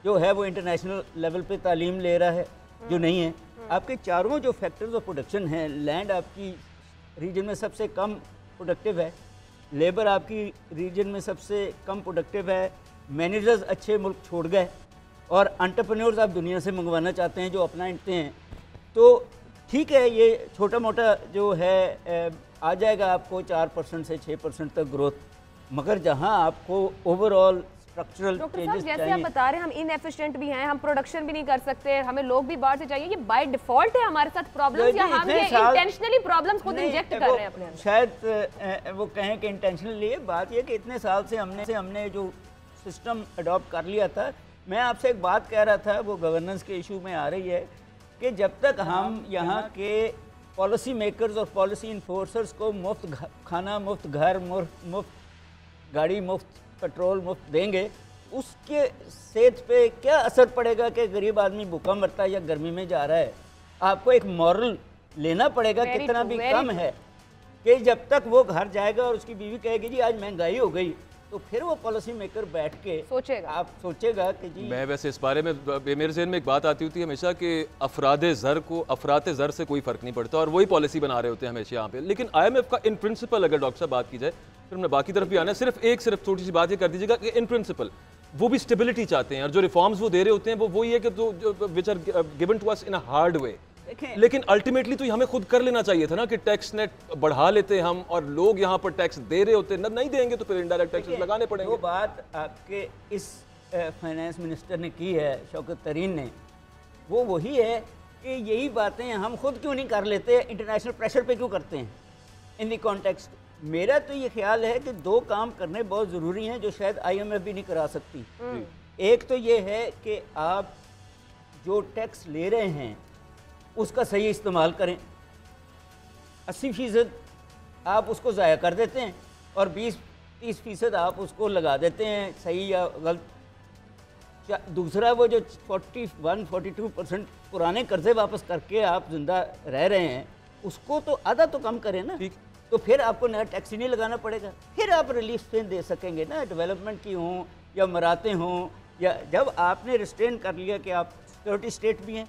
S3: जो है वो इंटरनेशनल लेवल पे तालीम ले रहा है, जो नहीं है। आपके चारों जो फैक्टर्स ऑफ प्रोडक्शन हैं, लैंड आपकी रीजन में सबसे कम प्रोडक्टिव है, लेबर आपकी रीजन में सबसे कम प्रोडक्टिव है, मैनेजर्स अच्छे मुल्क छोड़ गए और एंटरप्रेन्योर्स आप दुनिया से मंगवाना चाहते हैं जो अपनाते हैं। तो ठीक है, ये छोटा मोटा जो है आ जाएगा आपको 4% से 6% तक ग्रोथ, मगर जहां आपको ओवरऑल स्ट्रक्चरल चेंजेस चाहिए।
S2: जैसे आप बता रहे हैं हम इनएफिशिएंट भी हैं, हम प्रोडक्शन भी नहीं कर सकते, हमें लोग भी बाहर से चाहिए, ये बाय डिफॉल्ट है हमारे साथ प्रॉब्लम्स या हम ये इंटेंशनली प्रॉब्लम्स खुद इंजेक्ट कर रहे हैं अपने अंदर?
S3: शायद वो कहें कि इंटेंशनली। बात ये कि इतने साल से हमने जो सिस्टम अडॉप्ट कर लिया था। मैं आपसे एक बात कह रहा था, वो गवर्नेंस के इशू में आ रही है कि जब तक हम यहाँ के पॉलिसी मेकर्स और पॉलिसी इन्फोर्सर्स को मुफ्त खाना, मुफ्त घर, मुफ्त गाड़ी, मुफ्त पेट्रोल मुफ्त देंगे, उसके सेहत पे क्या असर पड़ेगा कि गरीब आदमी भूखा मरता है या गर्मी में जा रहा है। आपको एक मॉरल लेना पड़ेगा, कितना भी कम है, कि जब तक वो घर जाएगा और उसकी बीवी कहेगी जी आज महंगाई हो गई, तो फिर वो पॉलिसी मेकर बैठ के सोचेगा, आप सोचेगा कि जी।
S1: मैं वैसे इस बारे में मेरे ज़हन में एक बात आती होती है हमेशा कि अफरादे ज़र से कोई फ़र्क नहीं पड़ता और वही पॉलिसी बना रहे होते हैं हमेशा यहाँ पे। लेकिन IMF का इन प्रिंसिपल अगर डॉक्टर साहब बात की जाए, फिर हमने बाकी तरफ भी आना है, सिर्फ छोटी सी बात ये कर दीजिएगा कि इन प्रिंसिपल वो भी स्टेबिलिटी चाहते हैं और जो रिफॉर्म्स वो दे रहे होते हैं वो वही है कि जो which are given to us in a hard way. लेकिन अल्टीमेटली तो हमें खुद कर लेना चाहिए था ना कि टैक्स नेट बढ़ा लेते हम, और लोग यहाँ पर टैक्स दे रहे होते, नहीं देंगे तो फिर इनडायरेक्ट टैक्सेस लगाने पड़ेंगे।
S3: वो बात आपके इस फाइनेंस मिनिस्टर ने की है, शौकत तरीन ने, वो वही है कि यही बातें हम खुद क्यों नहीं कर लेते, इंटरनेशनल प्रेशर पे क्यों करते हैं इन दी कॉन्टेक्स्ट। मेरा तो ये ख्याल है कि दो काम करने बहुत ज़रूरी हैं जो शायद IMF भी नहीं करा सकती। एक तो ये है कि आप जो टैक्स ले रहे हैं उसका सही इस्तेमाल करें। 80% आप उसको ज़ाया कर देते हैं और 20-30% आप उसको लगा देते हैं सही या गलत। दूसरा, वो जो 41-42% पुराने कर्जे वापस करके आप जिंदा रह रहे हैं उसको तो आधा तो कम करें ना, तो फिर आपको नया टैक्स ही नहीं लगाना पड़ेगा, फिर आप रिलीफ दे सकेंगे ना, डेवलपमेंट की हों या मराते हों, या जब आपने रिस्ट्रेन कर लिया कि आप सिक्योरिटी स्टेट भी हैं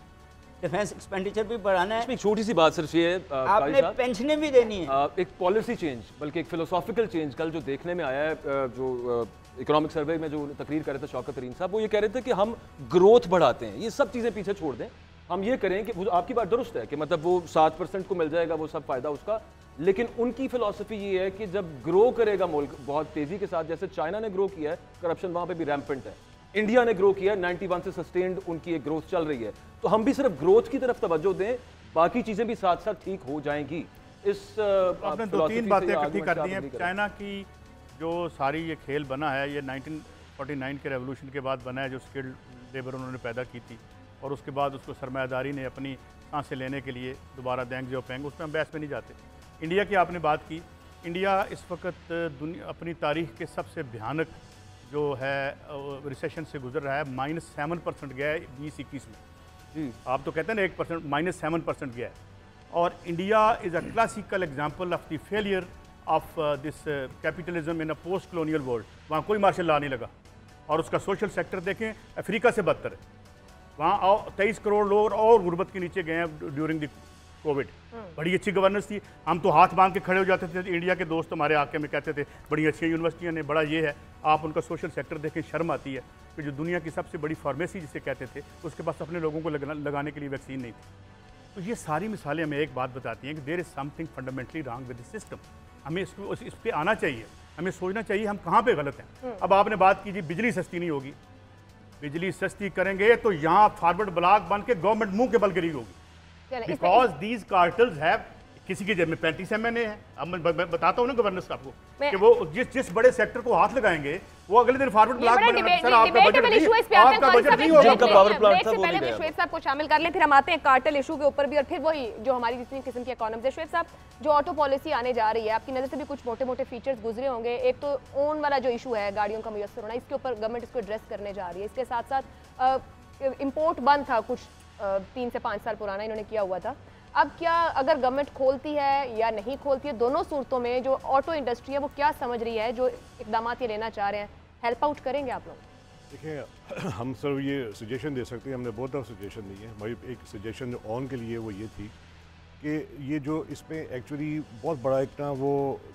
S3: डिफेंस एक्सपेंडिचर भी बढ़ाना है।
S1: छोटी सी बात सिर्फ ये
S3: आपने पेंशनें भी देनी है।
S1: एक पॉलिसी चेंज, बल्कि एक फिलोसॉफिकल चेंज कल जो देखने में आया है, जो इकोनॉमिक सर्वे में जो तकरीर कर रहे थे शौकत तरीन साहब, वो ये कह रहे थे कि हम ग्रोथ बढ़ाते हैं, ये सब चीज़ें पीछे छोड़ दें, हम ये करें कि आपकी बात दुरुस्त है कि मतलब वो 7% को मिल जाएगा वो सब फायदा उसका, लेकिन उनकी फिलॉसफी ये है कि जब ग्रो करेगा मुल्क बहुत तेजी के साथ, जैसे चाइना ने ग्रो किया है, करप्शन वहां पे भी रैम्पेंट है, इंडिया ने ग्रो किया है, 91 से सस्टेन्ड उनकी एक ग्रोथ चल रही है, तो हम भी सिर्फ ग्रोथ की तरफ तवज्जो दें, बाकी चीजें भी साथ साथ ठीक हो जाएंगी। इस
S5: आपने 2-3 बातें इकट्ठी कर दी हैं। चाइना की जो सारी ये खेल बना है, ये 1949 के रेवोल्यूशन के बाद बना है, जो स्किल्ड लेबर उन्होंने पैदा की थी, और उसके बाद उसको सरमायादारी ने अपनी सांसें लेने के लिए दोबारा देंग जो पेंग, उसमें हम बहस में नहीं जाते। इंडिया की आपने बात की, इंडिया इस वक्त अपनी तारीख के सबसे भयानक जो है रिसेशन से गुजर रहा है, -7% गया है 2021 में। आप तो कहते हैं ना 1%, -7% गया है, और India is a classical example of the failure of this capitalism in a post colonial world. वहाँ कोई मार्शल लॉ नहीं लगा, और उसका सोशल सेक्टर देखें अफ्रीका से बदतर है। वहाँ 23 करोड़ लोग और गुर्बत के नीचे गए हैं ड्यूरिंग द कोविड। बड़ी अच्छी गवर्नेंस थी, हम तो हाथ बांध के खड़े हो जाते थे। इंडिया के दोस्त हमारे आके में कहते थे बड़ी अच्छी यूनिवर्सिटियाँ ने, बड़ा ये है। आप उनका सोशल सेक्टर देखें, शर्म आती है कि जो दुनिया की सबसे बड़ी फार्मेसी जिसे कहते थे, उसके पास अपने लोगों को लगाने के लिए वैक्सीन नहीं थी। तो ये सारी मिसालें हमें एक बात बताती हैं कि there is something fundamentally wrong with the system. हमें इस पर आना चाहिए, हमें सोचना चाहिए हम कहाँ पे गलत हैं। अब आपने बात की जी बिजली सस्ती नहीं होगी, बिजली सस्ती करेंगे तो यहाँ फॉरवर्ड ब्लॉक बन के गवर्नमेंट मुंह के बल गिरी होगी, बिकॉज दीज कार्टल्स हैव, किसी के जेब में 35 MNA है। अब मैं बताता हूँ ना गवर्नेंस आपको कि वो जिस बड़े सेक्टर को हाथ लगाएंगे वो अगले दिन फॉरवर्ड ब्लॉक बनेगा। सर आपका बजट नहीं होगा,
S2: आपका पावर प्लांट था, वो पहले विश्वेश साहब को शामिल कर लें, फिर हम आते हैं कार्टेल इशू के ऊपर भी, और फिर वही जो हमारी जितनी किस्म की इकोनॉमी। विश्वेश साहब, जो ऑटो पॉलिसी आने जा रही है, आपकी नज़र से भी कुछ मोटे मोटे फीचर्स गुजरे होंगे। एक तो ओन वाला जो इशू है, गाड़ियों का मुयस्सर होना, इसके ऊपर गवर्नमेंट इसको एड्रेस करने जा रही है। इसके साथ साथ इम्पोर्ट बंद था कुछ 3 से 5 साल पुराना इन्होंने किया हुआ था। अब क्या अगर गवर्नमेंट खोलती है या नहीं खोलती है, दोनों सूरतों में जो ऑटो इंडस्ट्री है वो क्या समझ रही है, जो इकदाम ये लेना चाह रहे हैं, हेल्प आउट करेंगे आप लोग?
S6: देखिए, हम सर ये सजेशन दे सकते हैं, हमने बहुत दफ़ा सजेशन दी है। हमारी एक सजेशन जो ऑन के लिए वो ये थी कि ये जो इसमें एक्चुअली बहुत बड़ा एक ना वो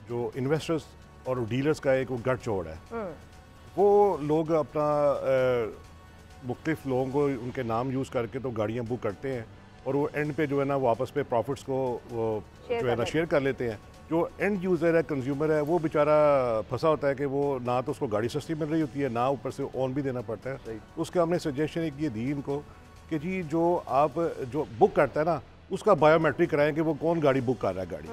S6: जो इन्वेस्टर्स और डीलर्स का एक वो गठजोड़ है, वो लोग अपना मुख्तलिफ लोगों को उनके नाम यूज़ करके तो गाड़ियाँ बुक करते हैं, और वो एंड पे जो है ना वो आपस में प्रॉफिट्स को वो जो है ना शेयर कर लेते हैं। जो एंड यूज़र है, कंज्यूमर है, वो बेचारा फंसा होता है कि वो ना तो उसको गाड़ी सस्ती मिल रही होती है, ना ऊपर से ऑन भी देना पड़ता है। उसके हमने सजेशन एक ये दी इनको कि जी जो आप जो बुक करता है ना उसका बायोमेट्रिक कराएं कि वो कौन गाड़ी बुक कर रहा है गाड़ी,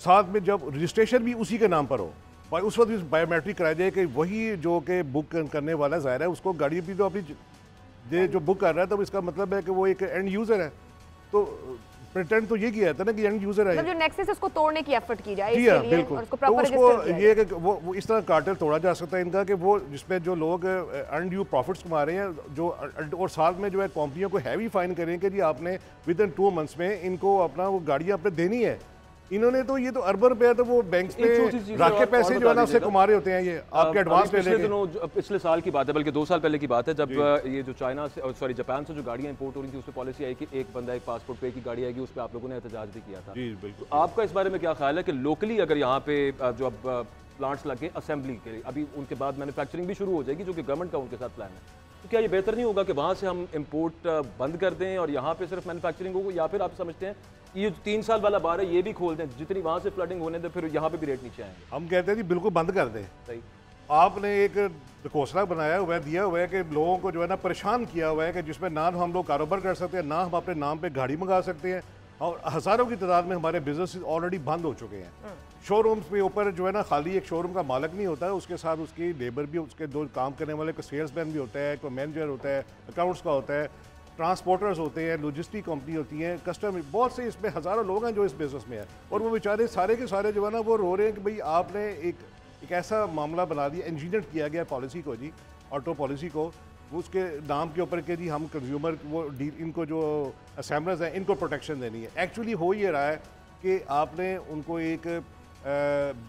S6: साथ में जब रजिस्ट्रेशन भी उसी के नाम पर हो, उस वक्त भी बायोमेट्रिक कराया जाए कि वही जो कि बुक करने वाला ज़ाहिर है उसको गाड़ी भी तो अपनी जो बुक कर रहा है, तो इसका मतलब है कि वो एक एंड यूज़र है। तो प्रिटेंड तो ये किया था ना कि एंड यूज़र है,
S2: मतलब जो नेक्सस उसको तोड़ने की एफर्ट की जाए,
S6: जी हाँ बिल्कुल। तो उसको ये कि वो इस तरह कार्टेल तोड़ा जा सकता है इनका कि वो जिसमें जो लोग अनड्यू प्रॉफिट्स कमा रहे हैं जो, और साथ में जो है कंपनियों को हैवी फाइन करें कि जी आपने विद इन 2 मंथ्स में इनको अपना वो गाड़ियाँ अपने देनी है। इन्होंने तो ये तो अर्बन पे है, तो वो बैंक पे रख के पैसे जो है ना उससे कमा रहे होते हैं। ये आपके एडवांस पे लेके
S1: पिछले साल की बात है, बल्कि 2 साल पहले की बात है, जब ये जो चाइना से सॉरी जापान से जो गाड़ियां इंपोर्ट हो रही थी, उस पर पॉलिसी आई कि एक बंदा एक पासपोर्ट पे की गाड़ी आएगी, उस पर आप लोगों ने एहतजाज भी किया था। जी बिल्कुल। आपका इस बारे में क्या ख्याल है कि लोकली अगर यहाँ पे जो अब प्लांट्स लगे असेंबली के लिए, अभी उनके बाद मैन्युफैक्चरिंग भी शुरू हो जाएगी जो कि गवर्नमेंट का उनके साथ प्लान है, तो क्या ये बेहतर नहीं होगा कि वहाँ से हम इम्पोर्ट बंद कर दें और यहाँ पे सिर्फ मैन्युफैक्चरिंग हो, या फिर आप समझते हैं ये 3 साल वाला बार है ये भी खोल दें, जितनी वहाँ से फ्लडिंग होने दें फिर यहाँ पे भी रेट नीचे आएंगे? हम
S6: कहते हैं जी बिल्कुल बंद कर दें। सही, आपने एक घोषणा बनाया हुआ है, दिया हुआ है कि लोगों को जो है ना परेशान किया हुआ है कि जिसमें ना हम लोग कारोबार कर सकते हैं, ना हम अपने नाम पे गाड़ी मंगा सकते हैं, और हज़ारों की तादाद में हमारे बिजनेस ऑलरेडी बंद हो चुके हैं। शोरूम्स के ऊपर जो है ना खाली एक शोरूम का मालिक नहीं होता है, उसके साथ उसकी लेबर भी, उसके 2 काम करने वाले को सेल्समैन भी होता है, कोई मैनेजर होता है, अकाउंट्स का होता है, ट्रांसपोर्टर्स होते हैं, लॉजिस्टिक कंपनी होती हैं, कस्टमर, बहुत से इसमें हज़ारों लोग हैं जो इस बिज़नेस में है, और वो बेचारे सारे के सारे जो है ना वो रो रहे हैं कि भाई आपने एक ऐसा मामला बना दिया, इंजीनियर किया गया पॉलिसी को जी, ऑटो पॉलिसी को, उसके नाम के ऊपर के जी हम कंज्यूमर वो इनको जो असेंबलर्स हैं इनको प्रोटेक्शन देनी है। एक्चुअली हो ये रहा है कि आपने उनको एक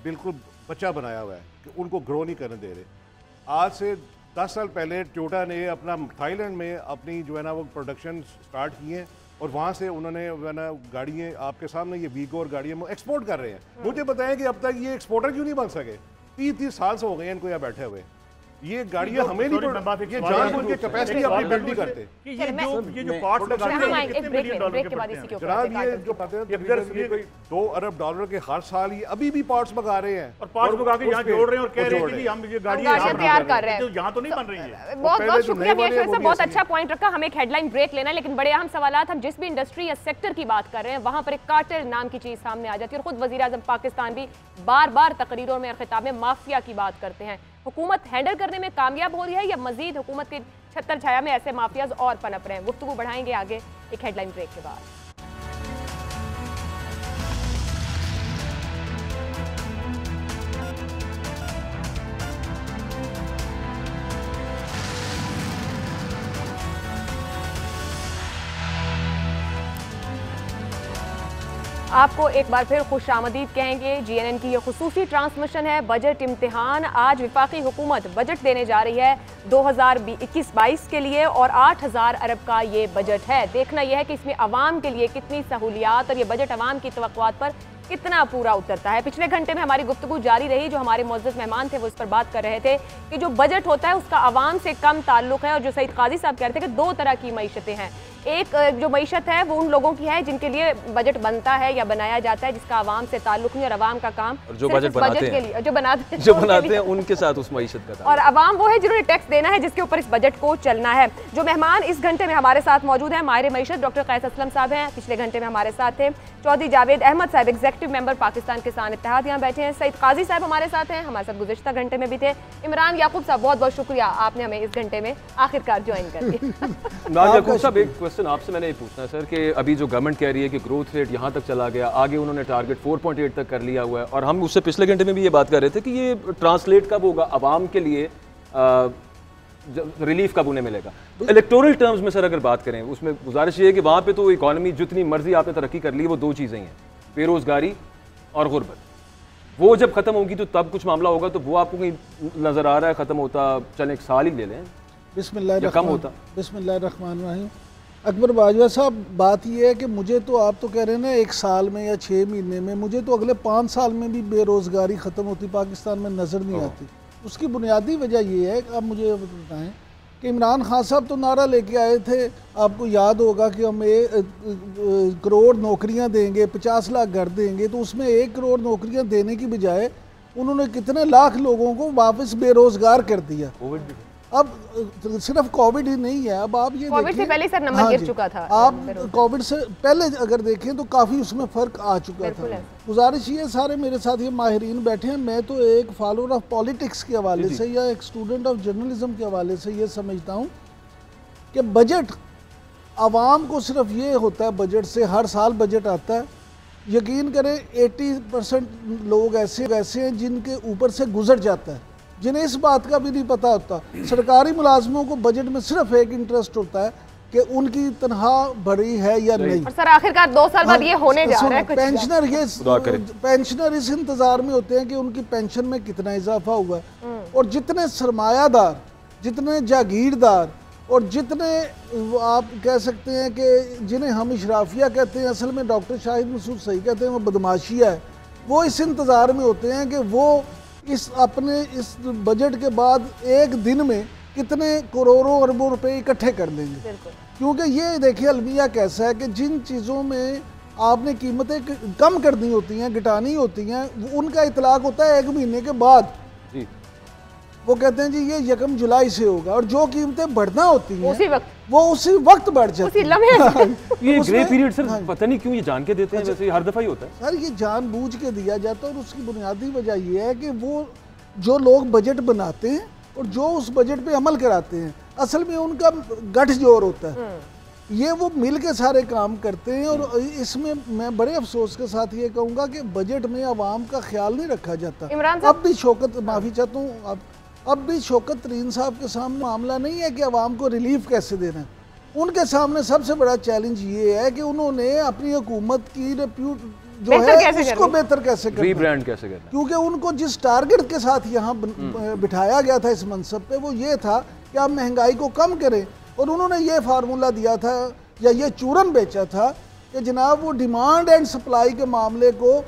S6: बिल्कुल बच्चा बनाया हुआ है कि उनको ग्रो नहीं करने दे रहे। आज से 10 साल पहले टोयोटा ने अपना थाईलैंड में अपनी जो है ना वो प्रोडक्शन स्टार्ट की है और वहाँ से उन्होंने जो है ना गाड़ियाँ आपके सामने ये वीगो और गाड़ियाँ एक्सपोर्ट कर रहे हैं। मुझे बताएं कि अब तक ये एक्सपोर्टर क्यों नहीं बन सके? 30 साल से हो गए हैं इनको यहाँ बैठे हुए। ये गाड़ियां हमें नहीं ये जानबूझ के कैपेसिटी अपनी बिल्ड नहीं करते
S5: कि ये जो पार्ट्स लगाते हैं कितने मिलियन डॉलर के पड़ते हैं।
S6: जनाब ये जो पता है कोई 2 अरब डॉलर के हर साल ये अभी भी पार्ट्स मंगा रहे हैं
S5: और पार्ट्स मंगा के यहाँ जोड़ रहे हैं और कह रहे हैं कि हम ये गाड़ियां
S2: तैयार कर रहे हैं,
S5: यहाँ तो नहीं बन रही है।
S2: बहुत बहुत शुक्रिया विशेष साहब, बहुत अच्छा पॉइंट रखा। हम एक हेडलाइन ब्रेक लेना है, लेकिन बड़े अहम सवालात, हम जिस भी इंडस्ट्री या सेक्टर की बात कर रहे हैं वहां पर एक कार्टेल नाम की चीज सामने आ जाती है और खुद वजीर आजम पाकिस्तान भी बार बार तकरीरों में और खिताब में माफिया की बात करते हैं। हुकूमत हैंडल करने में कामयाब हो रही है या मजीद हुकूमत की छत्तर छाया में ऐसे माफियाज और पनप रहे हैं? गुफ्तगू बढ़ाएंगे आगे एक हेडलाइन ब्रेक के बाद। आपको एक बार फिर खुश आमदीद कहेंगे। GNN की ये खुसूसी ट्रांसमिशन है बजट इम्तिहान। आज वफाकी हुकूमत बजट देने जा रही है 2021-22 के लिए और 8000 अरब का ये बजट है। देखना यह है कि इसमें अवाम के लिए कितनी सहूलियात और ये बजट अवाम की तवक्कुआत पर कितना पूरा उतरता है। पिछले घंटे में हमारी गुफ्तगू जारी रही, जो हमारे मुअज़्ज़ज़ मेहमान थे वो इस पर बात कर रहे थे कि जो बजट होता है उसका अवाम से कम ताल्लुक है और जो सईद काजी साहब कह रहे थे कि 2 तरह की मईशतें हैं। एक जो मईशत है वो उन लोगों की है जिनके लिए बजट बनता है या बनाया जाता है जिसका आवाम से ताल्लुक नहीं और आवाम का काम
S1: जो बजट बनाते
S2: के लिए जो बनाते
S1: हैं उनके साथ उस मईशत का
S2: और आवाम वो है जिन्होंने टैक्स देना है जिसके ऊपर इस बजट को चलना है। जो मेहमान इस घंटे में हमारे साथ मौजूद हैं, माहिर मईशत डॉक्टर कैस असलम साहब हैं, पिछले घंटे में हमारे साथ थे। चौधरी जावेद अहमद साहब एग्जीक्यूटिव मेंबर पाकिस्तान किसान इत्तेहाद यहाँ बैठे हैं। सईद काजी साहब हमारे साथ हैं, हमारे साथ गुज़िश्ता घंटे में भी थे। इमरान याकूब साहब बहुत बहुत शुक्रिया, आपने हमें इस घंटे में आखिरकार ज्वाइन कर दिया।
S1: इमरान याकूब साहब, एक क्वेश्चन आपसे मैंने पूछना है सर कि अभी जो गवर्नमेंट कह रही है कि ग्रोथ रेट यहाँ तक चला गया, आगे उन्होंने टारगेट 4.8 तक कर लिया हुआ है और हम उससे पिछले घंटे में भी ये बात कर रहे थे कि ये ट्रांसलेट कब होगा आवाम के लिए, रिलीफ कब उन्हें मिलेगा। तो इलेक्टोरल टर्म्स में सर अगर बात करें, उसमें गुजारिश ये है कि वहाँ पे तो इकॉनमी जितनी मर्जी आपने तरक्की कर ली, वो 2 चीज़ें हैं, बेरोजगारी और गुर्बत। वो जब खत्म होगी तो तब कुछ मामला होगा, तो वो आपको कहीं नजर आ रहा है खत्म होता? चलें एक साल ही ले लें, कम होता।
S9: बिस्मिल्लाहिर्रहमानिर्रहीम। अकबर बाजवा साहब, बात यह है कि मुझे तो आप तो कह रहे हैं ना 1 साल में या 6 महीने में, मुझे तो अगले 5 साल में भी बेरोज़गारी ख़त्म होती पाकिस्तान में नज़र नहीं आती। उसकी बुनियादी वजह ये है कि आप मुझे बताएं कि इमरान खान साहब तो नारा लेके आए थे, आपको याद होगा कि हम 1 करोड़ नौकरियां देंगे, 50 लाख घर देंगे, तो उसमें 1 करोड़ नौकरियां देने की बजाय उन्होंने कितने लाख लोगों को वापस बेरोज़गार कर दिया। अब सिर्फ कोविड ही नहीं है, अब आप ये
S2: कोविड से पहले सर नंबर गिर चुका था।
S9: आप कोविड से पहले अगर देखें तो काफ़ी उसमें फ़र्क आ चुका था। गुजारिश ये, सारे मेरे साथ ये माहिरीन बैठे हैं, मैं तो एक फॉलोअर ऑफ पॉलिटिक्स के हवाले से या एक स्टूडेंट ऑफ जर्नलिज्म के हवाले से ये समझता हूँ कि बजट आवाम को सिर्फ ये होता है, बजट से हर साल बजट आता है, यकीन करें 80% लोग ऐसे हैं जिनके ऊपर से गुजर जाता है, जिन्हें इस बात का भी नहीं पता होता। सरकारी मुलाजमों को बजट में सिर्फ एक इंटरेस्ट होता है कि उनकी तनख्वाह बढ़ी है या नहीं।
S2: और सर आखिरकार 2 साल बाद ये होने जा रहा है।
S9: पेंशनर इस इंतजार में होते हैं कि उनकी पेंशन में कितना इजाफा हुआ है, और जितने सरमायादार, जितने जागीरदार और जितने आप कह सकते हैं कि जिन्हें हम इशराफिया कहते हैं, असल में डॉक्टर शाहिद मसूद सही कहते हैं वो बदमाशिया है, वो इस इंतज़ार में होते हैं कि वो इस बजट के बाद एक दिन में कितने करोड़ों अरबों रुपए इकट्ठे कर लेंगे। क्योंकि ये देखिए अलमिया कैसा है कि जिन चीज़ों में आपने कीमतें कम करनी होती हैं, घटानी होती हैं, उनका इतलाक होता है 1 महीने के बाद। वो कहते हैं जी ये 1 जुलाई से होगा, और जो कीमतें बढ़ना होती हैं उसी वक्त बढ़ जाती है।
S1: ये ग्रे पीरियड सर पता नहीं क्यों ये जान के देते हैं, वैसे हर दफा ही होता है
S9: सर, ये जानबूझ के दिया जाता है। और उसकी बुनियादी वजह ये है कि वो जो लोग बजट बनाते हैं और जो उस बजट पे अमल कराते हैं, असल में उनका गठजोड़ होता है, ये वो मिल के सारे काम करते हैं। और इसमें मैं बड़े अफसोस के साथ ये कहूँगा कि बजट में आवाम का ख्याल नहीं रखा जाता। अब भी शौकत, माफ़ी चाहता हूँ, अब भी शौकत तरीन साहब के सामने मामला नहीं है कि आवाम को रिलीफ कैसे देना है। उनके सामने सबसे बड़ा चैलेंज ये है कि उन्होंने अपनी हुकूमत की जो है उसको बेहतर कैसे करना,
S1: रीब्रांड कैसे करना,
S9: क्योंकि उनको जिस टारगेट के साथ यहाँ बिठाया गया था इस मनसब पे वो ये था कि आप महंगाई को कम करें। और उन्होंने ये फार्मूला दिया था या ये चूरन बेचा था कि जनाब वो डिमांड एंड सप्लाई के मामले को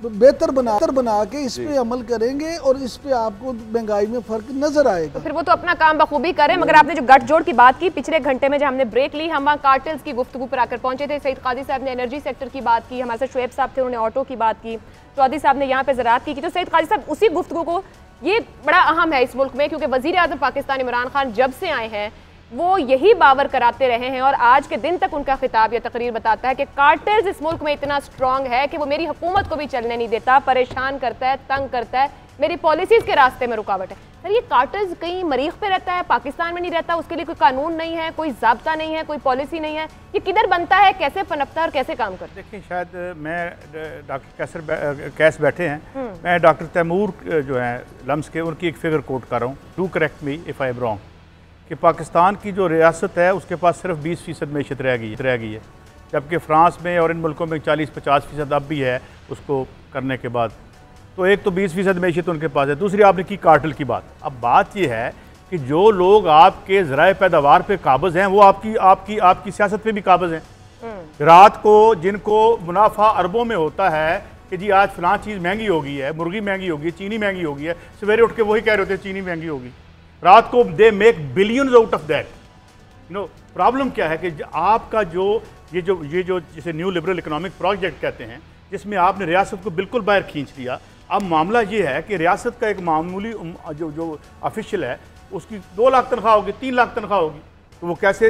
S9: बेहतर बना के इस पे अमल करेंगे और इस पे आपको महंगाई में फर्क नजर आएगा।
S2: तो फिर वो तो अपना काम बखूबी करें, मगर आपने जो गठजोड़ की बात की, पिछले घंटे में जब हमने ब्रेक ली हम वहाँ कार्टेल्स की गुफ्तगू पर आकर पहुंचे थे। सईद काजी साहब ने एनर्जी सेक्टर की बात की, हमारे साथ शुएब साहब थे, उन्होंने ऑटो की बात की, चौधरी साहब ने यहाँ पे ज़राअत की। तो सईद काजी साहब उसी गुफ्तगू को, ये बड़ा अहम है इस मुल्क में, क्योंकि वज़ीर आज़म पाकिस्तान इमरान खान जब से आए हैं वो यही बावर कराते रहे हैं और आज के दिन तक उनका खिताब या तकरीर बताता है कि कार्टेल्स इस मुल्क में इतना स्ट्रांग है कि वो मेरी हुकूमत को भी चलने नहीं देता, परेशान करता है, तंग करता है, मेरी पॉलिसीज़ के रास्ते में रुकावट है। सर ये कार्टेल्स कहीं मरीख पे रहता है, पाकिस्तान में नहीं रहता, उसके लिए कोई कानून नहीं है, कोई ज़ाब्ता नहीं है, कोई पॉलिसी नहीं है, ये किधर बनता है, कैसे पनपता है और कैसे काम करता है?
S5: देखिए, शायद मैं डॉक्टर कैस बैठे हैं, मैं डॉक्टर तैमूर जो हैं लम्स के, उनकी एक फिगर कोट कर रहा हूँ, do correct me if I am wrong, कि पाकिस्तान की जो रियासत है उसके पास सिर्फ 20% मैशत रह गई है, जबकि फ़्रांस में और इन मुल्कों में 40-50% अब भी है उसको करने के बाद। तो एक तो 20% मैशत उनके पास है, दूसरी आपने की कार्टेल की बात। अब बात यह है कि जो लोग आपके ज़राए पैदावार पे काबिज़ हैं वो आपकी सियासत पे भी काबिज़ हैं। रात को जिनको मुनाफा अरबों में होता है कि जी आज फलां चीज़ महंगी हो गई है, मुर्गी महंगी हो गई, चीनी महंगी हो गई है, सवेरे उठ के वही कह रहे होते हैं चीनी महंगी होगी, रात को they make billions out of that. Problem क्या है कि आपका ये जो जिसे न्यू लिबरल इकोनॉमिक प्रोजेक्ट कहते हैं, जिसमें आपने रियासत को बिल्कुल बाहर खींच लिया। अब मामला ये है कि रियासत का एक मामूली जो ऑफिशियल है उसकी 2 लाख तनख्वाह होगी, 3 लाख तनख्वाह होगी, तो वो कैसे,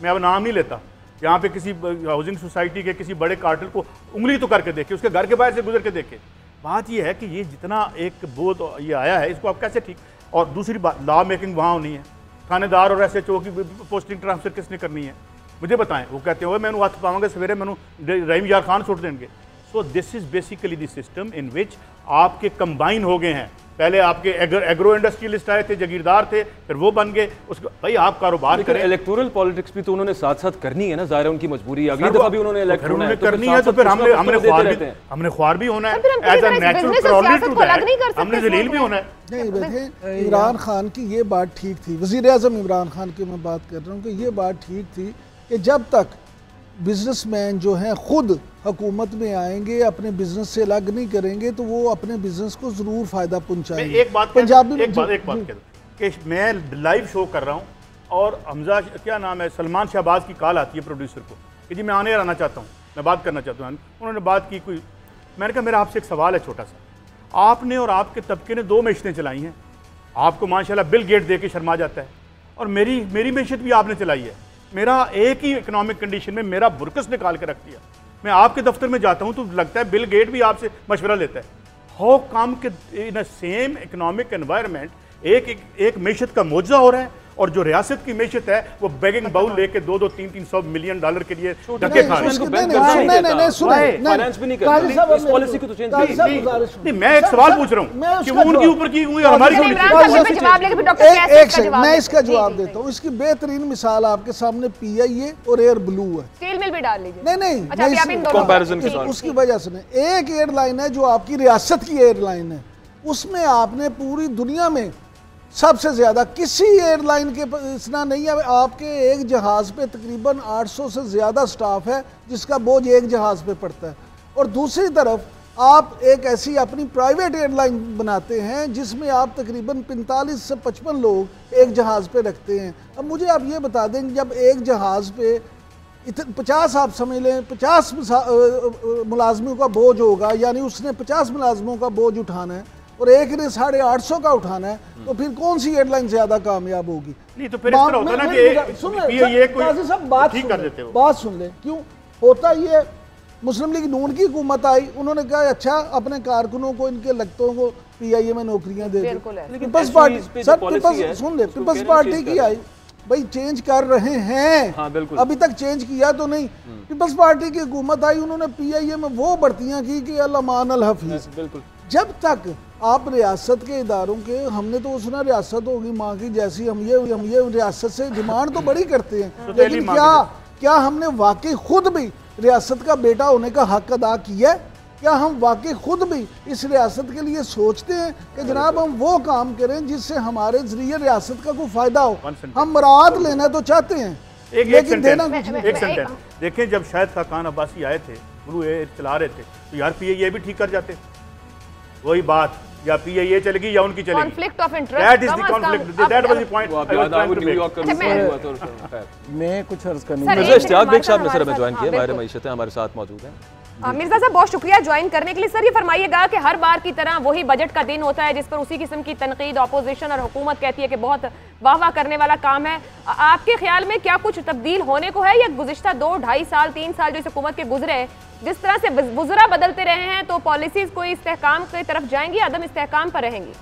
S5: मैं अब नाम नहीं लेता, यहाँ पे किसी हाउसिंग सोसाइटी के किसी बड़े कार्टेल को उंगली तो करके देखे, उसके घर के बाहर से गुजर के देखे। बात ये है कि ये जितना एक बोध ये आया है इसको आप कैसे ठीक। और दूसरी बात, लॉ मेकिंग वहाँ होनी है, थानेदार और SHO की पोस्टिंग ट्रांसफर किसने करनी है मुझे बताएं। वो कहते हुए मैंने हथ पावांगे सवेरे मैनू रहीम यार खान सुट देंगे। So this is basically the system in which आपके कंबाइन हो गए हैं। पहले आपके एग्रो इंडस्ट्रियलिस्ट आए थे, जागीरदार थे, फिर वो बन गए। उसको भाई आप कारोबार करें।
S1: इलेक्टोरल पॉलिटिक्स भी तो उन्होंने साथ साथ करनी है ना, ज़ाहिर है उनकी मजबूरी है, अगली दफा भी उन्होंने इलेक्ट होना है,
S5: करनी है तो फिर हमने ख्वार भी होना है, एज अ नेचुरल प्रोडक्ट हमने जलील भी होना है।
S9: नहीं देखें, इमरान खान की ये बात ठीक थी, वज़ीर आज़म इमरान खान की मैं बात कर रहा हूँ कि ये बात ठीक थी कि जब तक बिजनेसमैन जो हैं खुद हुकूमत में आएंगे, अपने बिजनेस से अलग नहीं करेंगे, तो वो अपने बिजनेस को जरूर फायदा पहुंचाएंगे।
S5: एक बात पंजाबी एक बात कह दूं कि मैं लाइव शो कर रहा हूं और हमजा क्या नाम है, सलमान शहबाज की कॉल आती है प्रोड्यूसर को कि जी मैं आने आना चाहता हूं, मैं बात करना चाहता हूं। उन्होंने बात की कोई, मैंने कहा मेरा आपसे एक सवाल है छोटा सा, आपने और आपके तबके ने 2 मैशतें चलाई हैं, आपको माशाल्लाह बिल गेट दे के शर्मा जाता है, और मेरी मैशत भी आपने चलाई है। मेरा एक ही इकोनॉमिक कंडीशन में मेरा बुरकस निकाल के रख दिया। मैं आपके दफ्तर में जाता हूं तो लगता है बिल गेट भी आपसे मशवरा लेता है। हाउ कम के इन अ सेम इकोनॉमिक एनवायरनमेंट एक मैशत का मुआवजा हो रहा है, और जो रियासत की मैशत है वो बेगिंग बाउल लेके 200-300 मिलियन डॉलर के लिए धक्के खा रहे हैं। मैं एक सवाल पूछ रहा हूँ कि वो उनके ऊपर की हुई और हमारी
S9: मैं इसका जवाब देता हूँ। इसकी बेहतरीन मिसाल आपके सामने PIA और एयर ब्लू है।
S2: स्टील मिल भी डाल लीजिए।
S9: नहीं, उसकी वजह से एक एयरलाइन है जो आपकी रियासत की एयरलाइन है, उसमें आपने पूरी दुनिया में सबसे ज्यादा किसी एयरलाइन के इतना नहीं है। आपके एक जहाज पे तकरीबन 800 से ज्यादा स्टाफ है जिसका बोझ एक जहाज पे पड़ता है, और दूसरी तरफ आप एक ऐसी अपनी प्राइवेट एयरलाइन बनाते हैं जिसमें आप तकरीबन 45 से 55 लोग एक जहाज पे रखते हैं। अब मुझे आप ये बता दें, जब एक जहाज पे 50 आप समझ लें 50 मुलाजमों का बोझ होगा, यानी उसने 50 मुलाजमों का बोझ उठाना है और एक ने 850 का उठाना है, तो फिर कौन सी एयरलाइन ज्यादा कामयाब होगी?
S5: नहीं तो फिर इस तरह होता ना कि
S9: बात सुन ले। क्यों होता ये, मुस्लिम लीग नून की हुकूमत आई, उन्होंने कहा अच्छा अपने कारकुनों को, इनके लगतों को PIA में नौकरियां दे दी। पीपल्स पार्टी सर सुन ले, पीपल्स पार्टी की आई, भाई चेंज कर रहे हैं। हाँ, अभी तक चेंज किया तो नहीं। पीपल्स पार्टी की हुकूमत आई, उन्होंने PIA में वो भर्तियां की कि अल्लामान अल हफीज। जब तक आप रियासत के इदारों के, हमने तो सुना रियासत होगी माँ की जैसी, हम ये रियासत से डिमांड तो बड़ी करते हैं, लेकिन क्या हमने वाकई खुद भी रियासत का बेटा होने का हक अदा किया है? क्या हम वाकई खुद भी इस रियासत के लिए सोचते हैं कि जनाब हम वो काम करें जिससे हमारे जरिए रियासत का कोई फायदा हो? हम मुराद लेना तो चाहते हैं,
S5: एक सेंटेंस देखें, जब शाहिद खाकान अब्बासी आए थे, ब्लू एयर चला रहे थे, तो यार PIA भी ठीक कर जाते। वही बात, या PIA चलेगी या उनकी चलेगी।
S2: Conflict of interest,
S5: that is the conflict, that was the point I was trying to make.
S4: मैं कुछ अर्ज करनी
S1: मिर्जा इश्तियाक बेग साहब ने सर हमें ज्वाइन किया, हमारे मईशत हैं हमारे साथ मौजूद हैं।
S2: मिर्जा साहब बहुत शुक्रिया ज्वाइन करने के लिए। सर ये फरमाइएगा कि हर बार की तरह वही बजट का दिन होता है जिस पर उसी किस्म की तनकीद ऑपोजिशन और हुकूमत कहती है कि बहुत वाह वाह करने वाला काम है। आपके ख्याल में क्या कुछ तब्दील होने को है, या गुज़िश्ता 2, 2.5 साल 3 साल जो इस हुकूमत के गुजरे, जिस तरह से वज़रा बदलते रहे हैं, तो पॉलिसीज कोई इस्तेहकाम की तरफ जाएंगी, अदम इस्तेहकाम पर रहेंगी?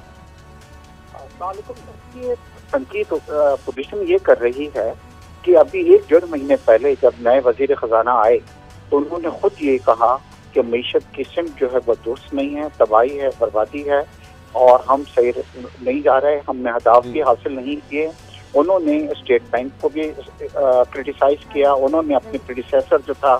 S10: तनकीद पोजीशन ये कर रही है कि अभी 1-1.5 महीने पहले जब नए वजीर खजाना आए तो उन्होंने खुद ये कहा कि मईशत की सिमत जो है वो दुरुस्त नहीं है, तबाही है, बर्बादी है और हम सही नहीं जा रहे, हमने अहदाफ भी हासिल नहीं किए। उन्होंने स्टेट बैंक को भी क्रिटिसाइज किया, उन्होंने अपने प्रेडिसेसर जो था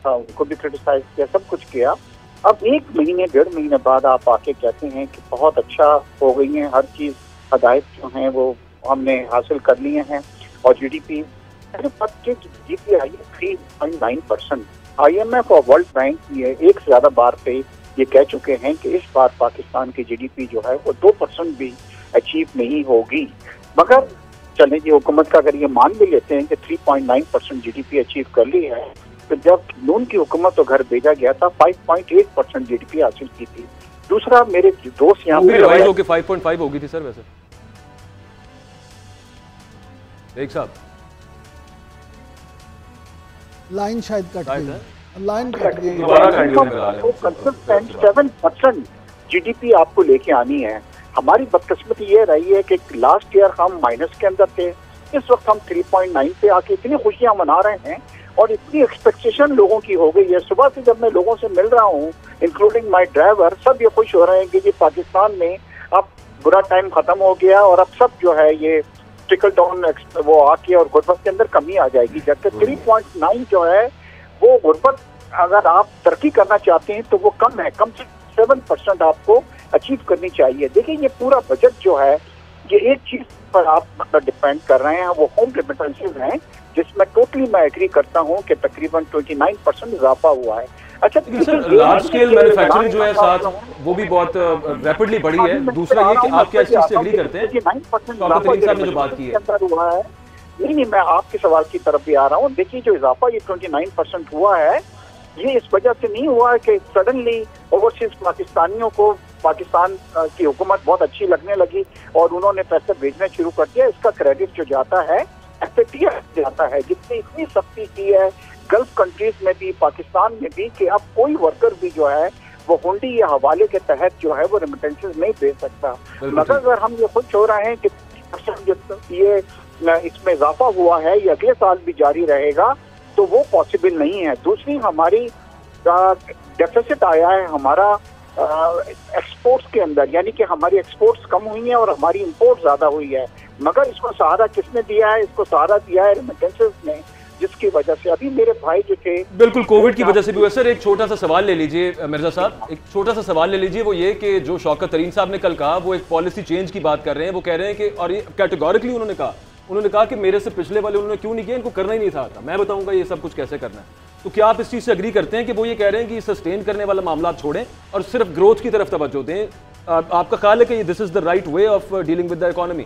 S10: उनको भी क्रिटिसाइज किया, सब कुछ किया। अब 1-1.5 महीने बाद आप आके कहते हैं कि बहुत अच्छा हो गई है, हर चीज़ हदायत जो हैं वो हमने हासिल कर लिए हैं और GDP आई 3.9%। IMF और वर्ल्ड बैंक ये एक से ज्यादा बार पे ये कह चुके हैं कि इस बार पाकिस्तान की GDP जो है वो 2% भी अचीव नहीं होगी। मगर चलें जी, हुकूमत का अगर ये मान भी लेते हैं कि 3.9% GDP अचीव कर ली है, तो जब नून की हुकूमत तो घर भेजा गया था 5.8% GDP हासिल की थी। दूसरा, मेरे दोस्त यहाँ पे
S1: 5.5 होगी थी सर वैसे एक साहब,
S9: लाइन शायद कट गई, लाइन कट गई।
S10: 7% GDP आपको लेके आनी है। हमारी बदकिस्मती ये रही है कि लास्ट ईयर हम माइनस के अंदर थे, इस वक्त हम 3.9 पे आके इतनी खुशियां मना रहे हैं और इतनी एक्सपेक्टेशन लोगों की हो गई है। सुबह से जब मैं लोगों से मिल रहा हूँ, इंक्लूडिंग माय ड्राइवर, सब ये खुश हो रहे हैं कि जी पाकिस्तान में अब बुरा टाइम खत्म हो गया और अब सब जो है ये ट्रिकल डाउन वो आके और गुर्बत के अंदर कमी आ जाएगी। जबकि 3.9 जो है वो गुर्बत, अगर आप तरक्की करना चाहते हैं तो वो कम है, कम से 7% आपको अचीव करनी चाहिए। देखिए ये पूरा बजट जो है ये एक चीज पर आप डिपेंड कर रहे हैं, वो होम रेमिटेंसेस हैं, जिसमें टोटली मैं एग्री करता हूं कि तकरीबन 29% इजाफा हुआ है। अच्छा
S1: सर, लार्ज स्केल मैन्युफैक्चरिंग जो है साथ वो भी बहुत रैपिडली बढ़ी है। दूसरा ये कि आप क्या इस चीज से एग्री करते हैं, 9% साहब ने जो बात की है
S10: हुआ है। नहीं, मैं आपके सवाल की तरफ भी आ रहा हूँ। देखिए जो इजाफा ये 29% हुआ है, ये इस वजह से नहीं हुआ कि सडनली ओवरसीज पाकिस्तानियों को पाकिस्तान की हुकूमत बहुत अच्छी लगने लगी और उन्होंने पैसे भेजने शुरू कर दिया। इसका क्रेडिट जो जाता है FATF जाता है, जिसने इतनी सख्ती की है गल्फ कंट्रीज में भी, पाकिस्तान में भी, कि अब कोई वर्कर भी जो है वो हुंडी या हवाले के तहत जो है वो रेमिटेंसेस नहीं भेज सकता। मगर अगर हम ये खुश हो रहे हैं कि ये इसमें इजाफा हुआ है, ये अगले साल भी जारी रहेगा, तो वो पॉसिबल नहीं है। दूसरी, हमारी डेफिसिट आया है हमारा एक्सपोर्ट्स के अंदर, यानी कि हमारी एक्सपोर्ट्स कम हुई हैं और हमारी इंपोर्ट ज्यादा हुई है। मगर इसको सहारा किसने दिया है? इसको सहारा दिया है रेमिटेंसेस ने, जिसकी वजह से अभी मेरे भाई जो थे
S1: बिल्कुल कोविड की वजह से भी हुआ। सर एक छोटा सा सवाल ले लीजिए मिर्जा साहब, एक छोटा सा सवाल ले लीजिए, वो ये कि जो शौकत तरीन साहब ने कल कहा, वो एक पॉलिसी चेंज की बात कर रहे हैं। वो कह रहे हैं कि, और ये कैटेगोरिकली उन्होंने कहा कि मेरे से पिछले वाले उन्होंने क्यों नहीं किया, इनको करना ही नहीं था, मैं बताऊंगा ये सब कुछ कैसे करना है। तो क्या आप इस चीज से एग्री करते हैं कि वो ये कह रहे हैं कि सस्टेन करने वाला मामला छोड़ें और सिर्फ ग्रोथ की तरफ तवज्जो दें? आपका ख्याल है कि this is the right way of dealing with the economy?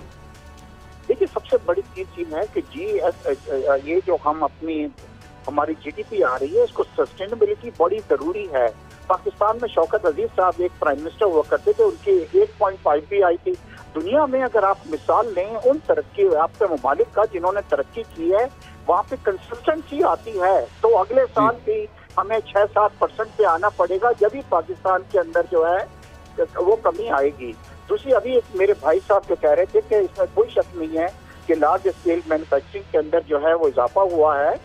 S10: देखिए सबसे बड़ी चीज है कि ये जो हमारी GDP आ रही है, इसको सस्टेनेबिलिटी बड़ी जरूरी है। पाकिस्तान में शौकत अजीज साहब एक प्राइम मिनिस्टर हुआ करते थे, उनकी 8.5 भी आई थी। दुनिया में अगर आप मिसाल लें उन तरक्की याफ्ता ममालिक का जिन्होंने तरक्की की है, वहाँ पे कंसिस्टेंसी आती है, तो अगले साल भी हमें 6-7% पे आना पड़ेगा, जब भी पाकिस्तान के अंदर जो है वो कमी आएगी। दूसरी, अभी एक मेरे भाई साहब जो कह रहे थे कि इसमें कोई शक नहीं है कि लार्ज स्केल मैन्युफैक्चरिंग के अंदर जो है वो इजाफा हुआ है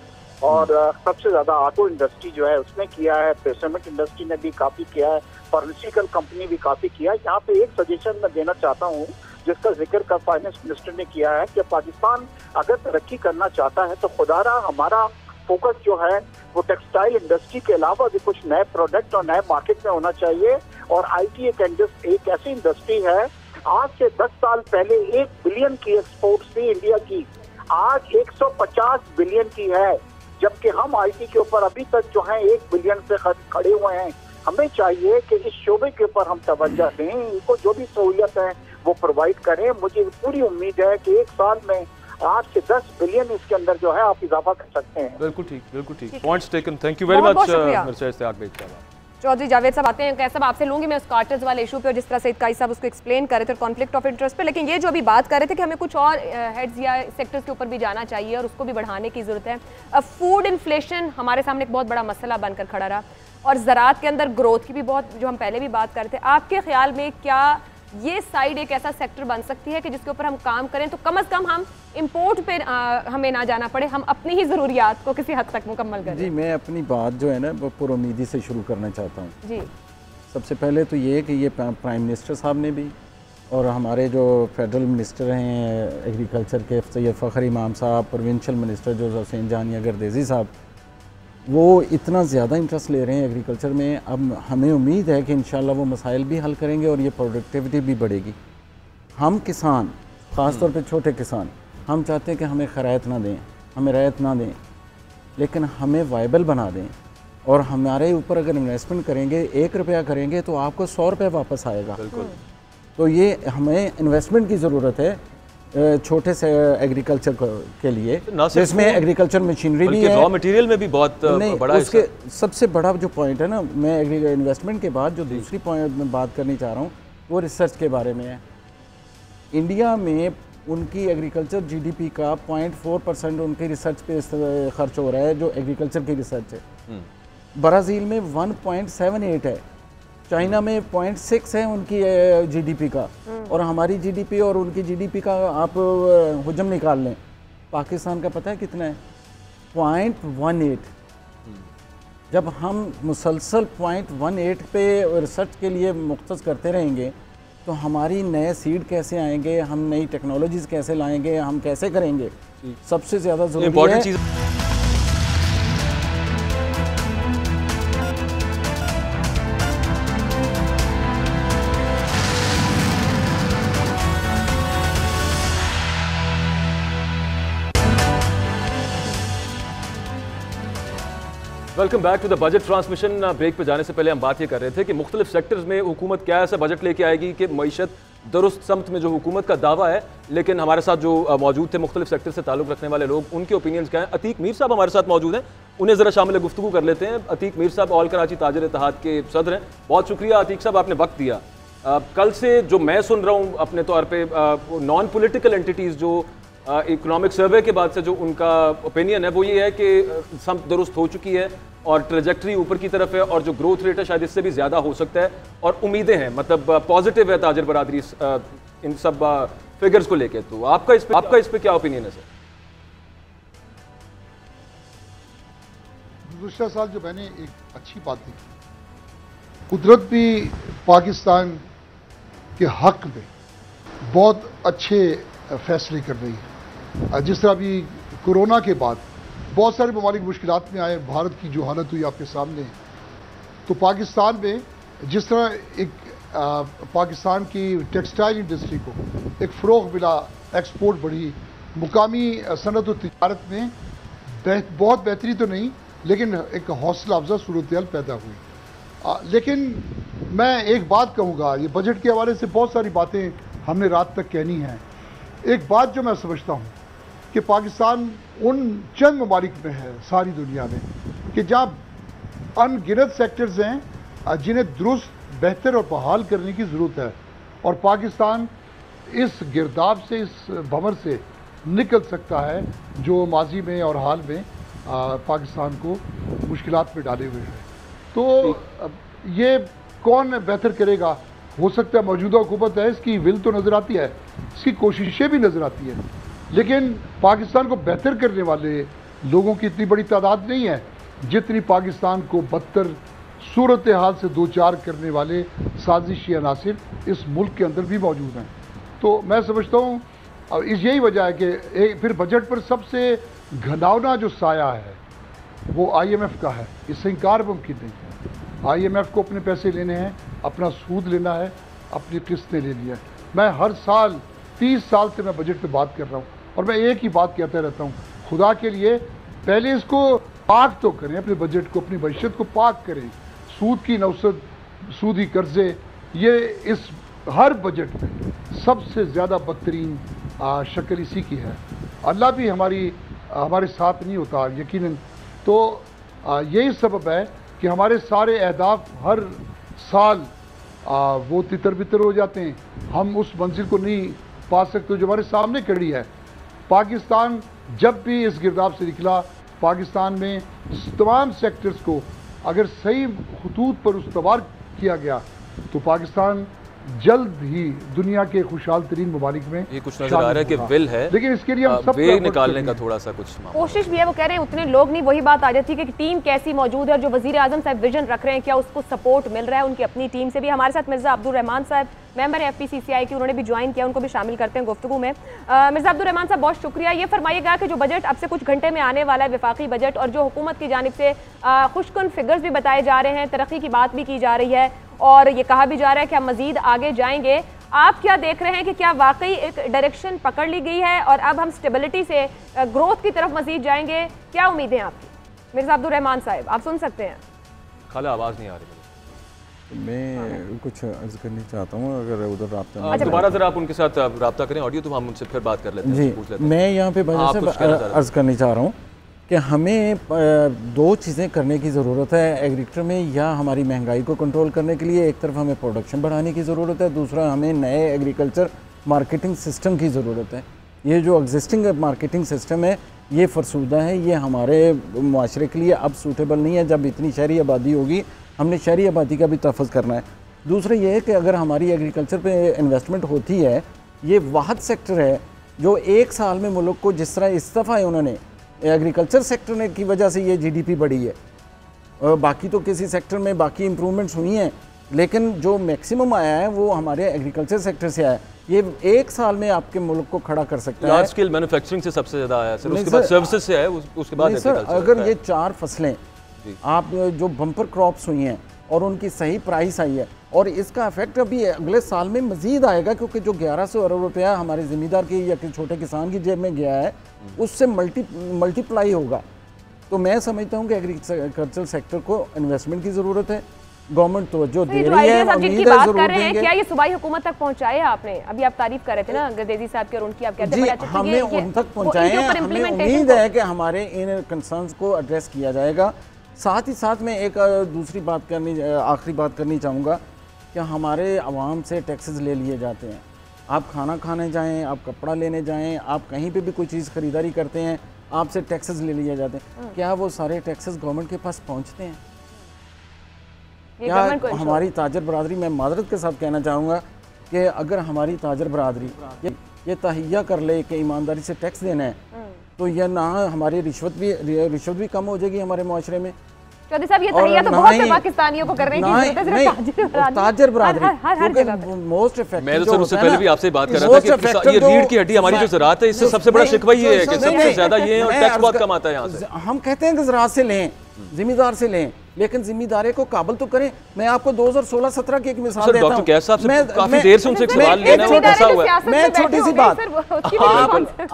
S10: और सबसे ज्यादा ऑटो इंडस्ट्री जो है उसने किया है, सीमेंट इंडस्ट्री ने भी काफी किया है, फार्मास्यूटिकल कंपनी भी काफी किया है। यहाँ पे एक सजेशन मैं देना चाहता हूँ जिसका जिक्र का फाइनेंस मिनिस्टर ने किया है कि पाकिस्तान अगर तरक्की करना चाहता है तो खुदारा हमारा फोकस जो है वो टेक्सटाइल इंडस्ट्री के अलावा भी कुछ नए प्रोडक्ट और नए मार्केट में होना चाहिए। और IT एक ऐसी इंडस्ट्री है, आज से 10 साल पहले 1 बिलियन की एक्सपोर्ट थी इंडिया की, आज 150 बिलियन की है, जबकि हम IT के ऊपर अभी तक जो है 1 बिलियन से खड़े हुए हैं। हमें चाहिए कि इस शोबे के ऊपर हम तवज्जो दें, इनको जो भी सहूलियत है वो प्रोवाइड करें। मुझे पूरी उम्मीद है कि 1 साल में 8 से 10 बिलियन इसके अंदर जो है आप इजाफा कर सकते हैं।
S1: बिल्कुल ठीक, बिल्कुल ठीक। Points taken, thank you very much Mirza Ishtiaq Baig साहब।
S2: चौधरी जावेद साहब आते हैं, कैसा आपसे लूंगी मैं उस कार्टर्स वाले इशू पे और जिस तरह से काई साहब उसको एक्सप्लेन कर रहे थे कॉन्फ्लिक्ट ऑफ इंटरेस्ट पे, लेकिन ये जो अभी बात कर रहे थे कि हमें कुछ और हेड्स या सेक्टर्स के ऊपर भी जाना चाहिए और उसको भी बढ़ाने की ज़रूरत है। फूड इन्फ्लेशन हमारे सामने एक बहुत बड़ा मसला बनकर खड़ा रहा और ज़राअत के अंदर ग्रोथ की भी बहुत, जो हम पहले भी बात कर रहे थे, आपके ख्याल में क्या ये साइड एक ऐसा सेक्टर बन सकती है कि जिसके ऊपर हम काम करें तो कम से कम हम इंपोर्ट पे हमें ना जाना पड़े, हम अपनी ही ज़रूरियात को किसी हद तक मुकम्मल करें? जी,
S4: मैं अपनी बात जो है ना वो पुरुमीदी से शुरू करना चाहता हूँ।
S2: जी,
S4: सबसे पहले तो ये कि ये प्राइम मिनिस्टर साहब ने भी और हमारे जो फेडरल मिनिस्टर हैं एग्रीकल्चर के सैयद फ़खर इमाम साहब, प्रोविंशियल मिनिस्टर जो हुसैन जानिया गर्देज़ी साहब, वो इतना ज़्यादा इंटरेस्ट ले रहे हैं एग्रीकल्चर में। अब हमें उम्मीद है कि इंशाल्लाह वो मसाइल भी हल करेंगे और ये प्रोडक्टिविटी भी बढ़ेगी। हम किसान, ख़ास तौर पे छोटे किसान, हम चाहते हैं कि हमें खरायत ना दें, हमें रायत ना दें, लेकिन हमें वायबल बना दें और हमारे ऊपर अगर इन्वेस्टमेंट करेंगे, 1 रुपया करेंगे तो आपको 100 रुपये वापस आएगा। तो ये हमें इन्वेस्टमेंट की ज़रूरत है छोटे से एग्रीकल्चर के लिए, इसमें एग्रीकल्चर मशीनरी भी है,
S1: रॉ मटेरियल में भी बहुत बड़ा
S4: उसके सबसे बड़ा जो पॉइंट है ना, मैं इन्वेस्टमेंट के बाद जो दूसरी पॉइंट में बात करनी चाह रहा हूँ वो रिसर्च के बारे में है। इंडिया में उनकी एग्रीकल्चर GDP का 0.4% उनकी रिसर्च पे खर्च हो रहा है, जो एग्रीकल्चर की रिसर्च है। ब्राज़ील में 1.78 है, चाइना में 0.6 है उनकी GDP का, और हमारी GDP और उनकी GDP का आप हुजम निकाल लें। पाकिस्तान का पता है कितना है? 0.18। जब हम मुसलसल 0.18 पे रिसर्च के लिए मुख्तस करते रहेंगे तो हमारी नए सीड कैसे आएंगे, हम नई टेक्नोलॉजीज़ कैसे लाएंगे, हम कैसे करेंगे? सबसे ज़्यादा ज़रूरी है।
S1: Welcome back to the budget transmission. Break पे जाने से पहले हम बात ये कर रहे थे कि मुख्तलिफ सेक्टर्स में हुकूमत क्या ऐसा बजट लेके आएगी कि मईशत दुरुस्त समत में, जो हुकूमत का दावा है। लेकिन हमारे साथ जो मौजूद थे मुख्तलिफ सेक्टर से ताल्लुक़ रखने वाले लोग, उनके ओपिनियंस क्या हैं। अतीक मीर साहब हमारे साथ मौजूद हैं, उन्हें ज़रा शामिल गुफ्तगू कर लेते हैं। अतीक मीर साहब ऑल कराची ताजर इत्तेहाद के सदर हैं। बहुत शुक्रिया अतीक साहब, आपने वक्त दिया। कल से जो मैं सुन रहा हूँ अपने तौर पर नॉन पोलिटिकल एंटिटीज़ जो इकोनॉमिक सर्वे के बाद से जो उनका ओपिनियन है वो ये है कि समत दुरुस्त हो चुकी है और ट्रेजेक्ट्री ऊपर की तरफ है और जो ग्रोथ रेट है शायद इससे भी ज़्यादा हो सकता है और उम्मीदें हैं, मतलब पॉजिटिव है ताजर बरादरी इन सब फिगर्स को लेके। तो आपका इस पे क्या ओपिनियन है सर?
S11: गुज़श्ता साल जो मैंने एक अच्छी बात देखी, कुदरत भी पाकिस्तान के हक में बहुत अच्छे फैसले कर रही है। जिस तरह अभी कोरोना के बाद बहुत सारे ममालिक मुश्किलात में आए, भारत की जो हालत हुई आपके सामने, तो पाकिस्तान में जिस तरह एक पाकिस्तान की टेक्सटाइल इंडस्ट्री को एक फ़रोग़ मिला, एक्सपोर्ट बढ़ी, मुकामी सनत और तिजारत में बहुत बेहतरी तो नहीं लेकिन एक हौसला अफजा सूरत पैदा हुई। लेकिन मैं एक बात कहूँगा, ये बजट के हवाले से बहुत सारी बातें हमने रात तक कहनी हैं। एक बात जो मैं समझता हूँ कि पाकिस्तान उन चंद ममालिक में है सारी दुनिया में कि जहाँ अनगिनत सेक्टर्स हैं जिन्हें दुरुस्त, बेहतर और बहाल करने की ज़रूरत है, और पाकिस्तान इस गिरदाब से, इस भंवर से निकल सकता है जो माजी में और हाल में पाकिस्तान को मुश्किलात में डाले हुए है। तो ये कौन बेहतर करेगा? हो सकता है मौजूदा हुकूमत है, इसकी विल तो नज़र आती है, इसकी कोशिशें भी नज़र आती है, लेकिन पाकिस्तान को बेहतर करने वाले लोगों की इतनी बड़ी तादाद नहीं है जितनी पाकिस्तान को बदतर सूरत हाल से दो चार करने वाले साजिशी अनासिर इस मुल्क के अंदर भी मौजूद हैं। तो मैं समझता हूँ यही वजह है कि फिर बजट पर सबसे घनावना जो साया है वो IMF का है, इससे इनकार मुमकिन नहीं है। IMF को अपने पैसे लेने हैं, अपना सूद लेना है, अपनी किस्तें लेनी है। मैं हर साल 30 साल से मैं बजट पे बात कर रहा हूँ और मैं एक ही बात कहता रहता हूँ, खुदा के लिए पहले इसको पाक तो करें, अपने बजट को, अपनी बचत को पाक करें। सूद की नौसद, सूदी कर्जे, ये इस हर बजट में सबसे ज़्यादा बदतरीन शक्ल इसी की है। अल्लाह भी हमारे साथ नहीं होता यकीनन। तो यही सबब है कि हमारे सारे अहदाफ हर साल वो तितर बितर हो जाते हैं, हम उस मंजिल को नहीं पा सकते जो हमारे सामने खड़ी है। पाकिस्तान जब भी इस गिरदाब से निकला, पाकिस्तान में तमाम सेक्टर्स को अगर सही खतूत पर उस्तवार किया गया तो पाकिस्तान जल्द ही दुनिया के खुशहाल तरीन ममालिक में
S1: ये कुछ नजर आ रहा है कि विल है,
S11: लेकिन इसके लिए हम सब
S1: वे निकालने का थोड़ा सा कुछ
S2: कोशिश भी है। वो कह रहे हैं उतने लोग नहीं, वही बात आ जाती है कि टीम कैसी मौजूद है, जो वजीर आजम साहब विजन रख रहे हैं क्या उसको सपोर्ट मिल रहा है उनकी अपनी टीम से भी। हमारे साथ मिर्जा अब्दुल रहमान साहब मेंबर है FPCCI की, उन्होंने भी ज्वाइन किया, उनको भी शामिल करते हैं गुफ्तगू में। मिर्जा अब्दुल रहमान साहब बहुत शुक्रिया। ये फरमाइएगा कि जो बजट अब से कुछ घंटे में आने वाला है, वफाकी बजट, और जो हुकूमत की जानिब से खुशकुन फिगर्स भी बताए जा रहे हैं, तरक्की की बात भी की जा रही है और ये कहा भी जा रहा है कि हम मजीद आगे जाएंगे, आप क्या देख रहे हैं कि क्या वाकई एक डायरेक्शन पकड़ ली गई है और अब हम स्टेबिलिटी से ग्रोथ की तरफ मजीद जाएंगे? क्या उम्मीद है आपकी? मिर्जा अब्दुल रहमान साहब आप सुन सकते हैं।
S1: खाला आवाज़ नहीं आ रही।
S4: मैं कुछ अर्ज करनी चाहता हूँ, अगर उधर राब्ता
S1: दोबारा जरा आप उनके साथ रब्ता करें ऑडियो, तो हम उनसे फिर बात कर लेते हैं।
S4: जी,
S1: पूछ लेते हैं।
S4: मैं यहाँ पे अर्ज करनी चाह रहा हूँ कि हमें दो चीज़ें करने की ज़रूरत है एग्रीकल्चर में, या हमारी महंगाई को कंट्रोल करने के लिए एक तरफ हमें प्रोडक्शन बढ़ाने की ज़रूरत है, दूसरा हमें नए एग्रीकल्चर मार्केटिंग सिस्टम की ज़रूरत है। ये जो एग्जिस्टिंग मार्केटिंग सिस्टम है ये फरसूदा है, ये हमारे माशरे के लिए अब सूटेबल नहीं है। जब इतनी शहरी आबादी होगी हमने शहरी आबादी का भी तहफ़्फ़ुज़ करना है। दूसरा ये है कि अगर हमारी एग्रीकल्चर पे इन्वेस्टमेंट होती है, ये वाहद सेक्टर है जो एक साल में मुल्क को जिस तरह इस दफ़ा है उन्होंने एग्रीकल्चर सेक्टर ने की वजह से ये GDP बढ़ी है, बाकी तो किसी सेक्टर में बाकी इम्प्रूवमेंट्स हुई हैं, लेकिन जो मैक्सिमम आया है वो हमारे एग्रीकल्चर सेक्टर से आया है। ये एक साल में आपके मुल्क को खड़ा कर सकता है।
S1: लार्ज स्केल मैन्युफैक्चरिंग से सबसे ज़्यादा आया सर, उसके बाद सर्विसेज से आया, उसके बाद
S4: सर अगर ये 4 फसलें आप जो बम्पर क्रॉप्स हुई हैं और उनकी सही प्राइस आई है, और इसका इफेक्ट अभी अगले साल में मजीद आएगा, क्योंकि जो 1100 अरब रुपया हमारे ज़मींदार की या छोटे किसान की जेब में गया है उससे मल्टीप्लाई होगा। तो मैं समझता हूँ कि एग्रीकल्चर सेक्टर को इन्वेस्टमेंट की ज़रूरत है, गवर्नमेंट तवज्जो दे रही है, उम्मीद है ज़रूर देंगे।
S2: क्या ये सूबाई हुकूमत तक पहुँचाए आपने? अभी आप तारीफ कर रहे थे ना गदेजी साहब की और उनकी, आप कहते हैं
S4: हमने उन तक पहुँचाए हैं। हमें उम्मीद है कि हमारे इन कंसर्न्स को एड्रेस किया जाएगा। साथ ही साथ में एक दूसरी बात आखिरी बात करनी चाहूँगा कि हमारे आवाम से टैक्सेस ले लिए जाते हैं। आप खाना खाने जाएं, आप कपड़ा लेने जाएं, आप कहीं पे भी कोई चीज़ ख़रीदारी करते हैं, आपसे टैक्सेस ले लिए जाते हैं। क्या वो सारे टैक्सेस गवर्नमेंट के पास पहुंचते हैं? क्या हमारी ताजर बरादरी, मैं मादरत के साथ कहना चाहूँगा कि अगर हमारी ताजर बरादरी ये तहिया कर ले कि ईमानदारी से टैक्स देना है, तो यह ना हमारी रिश्वत भी कम हो जाएगी हमारे माशरे में।
S2: चौधरी साहब ये तहिया तो बहुत से पाकिस्तानियों को करने की जरूरत है।
S4: ताजर बरादरी मोस्ट इफेक्टिव।
S1: मैं तो सर उससे पहले भी आपसे बात कर रहा था कि ये रीढ़ की हड्डी हमारी जो ज़राअत है, इससे सबसे बड़ा शिकवा ये है कि सबसे ज़्यादा ये है और टैक्स बहुत कम आता है यहाँ से।
S4: हम कहते हैं कि ज़राअत से लें, ज़िम्मेदार से लें, लेकिन जिम्मेदारी को काबल तो करें। मैं आपको 2016-17 की एक मिसाल देता हूँ।
S1: काफी देर से उनसे सवाल लेना हुआ है।
S4: मैं छोटी सी बात,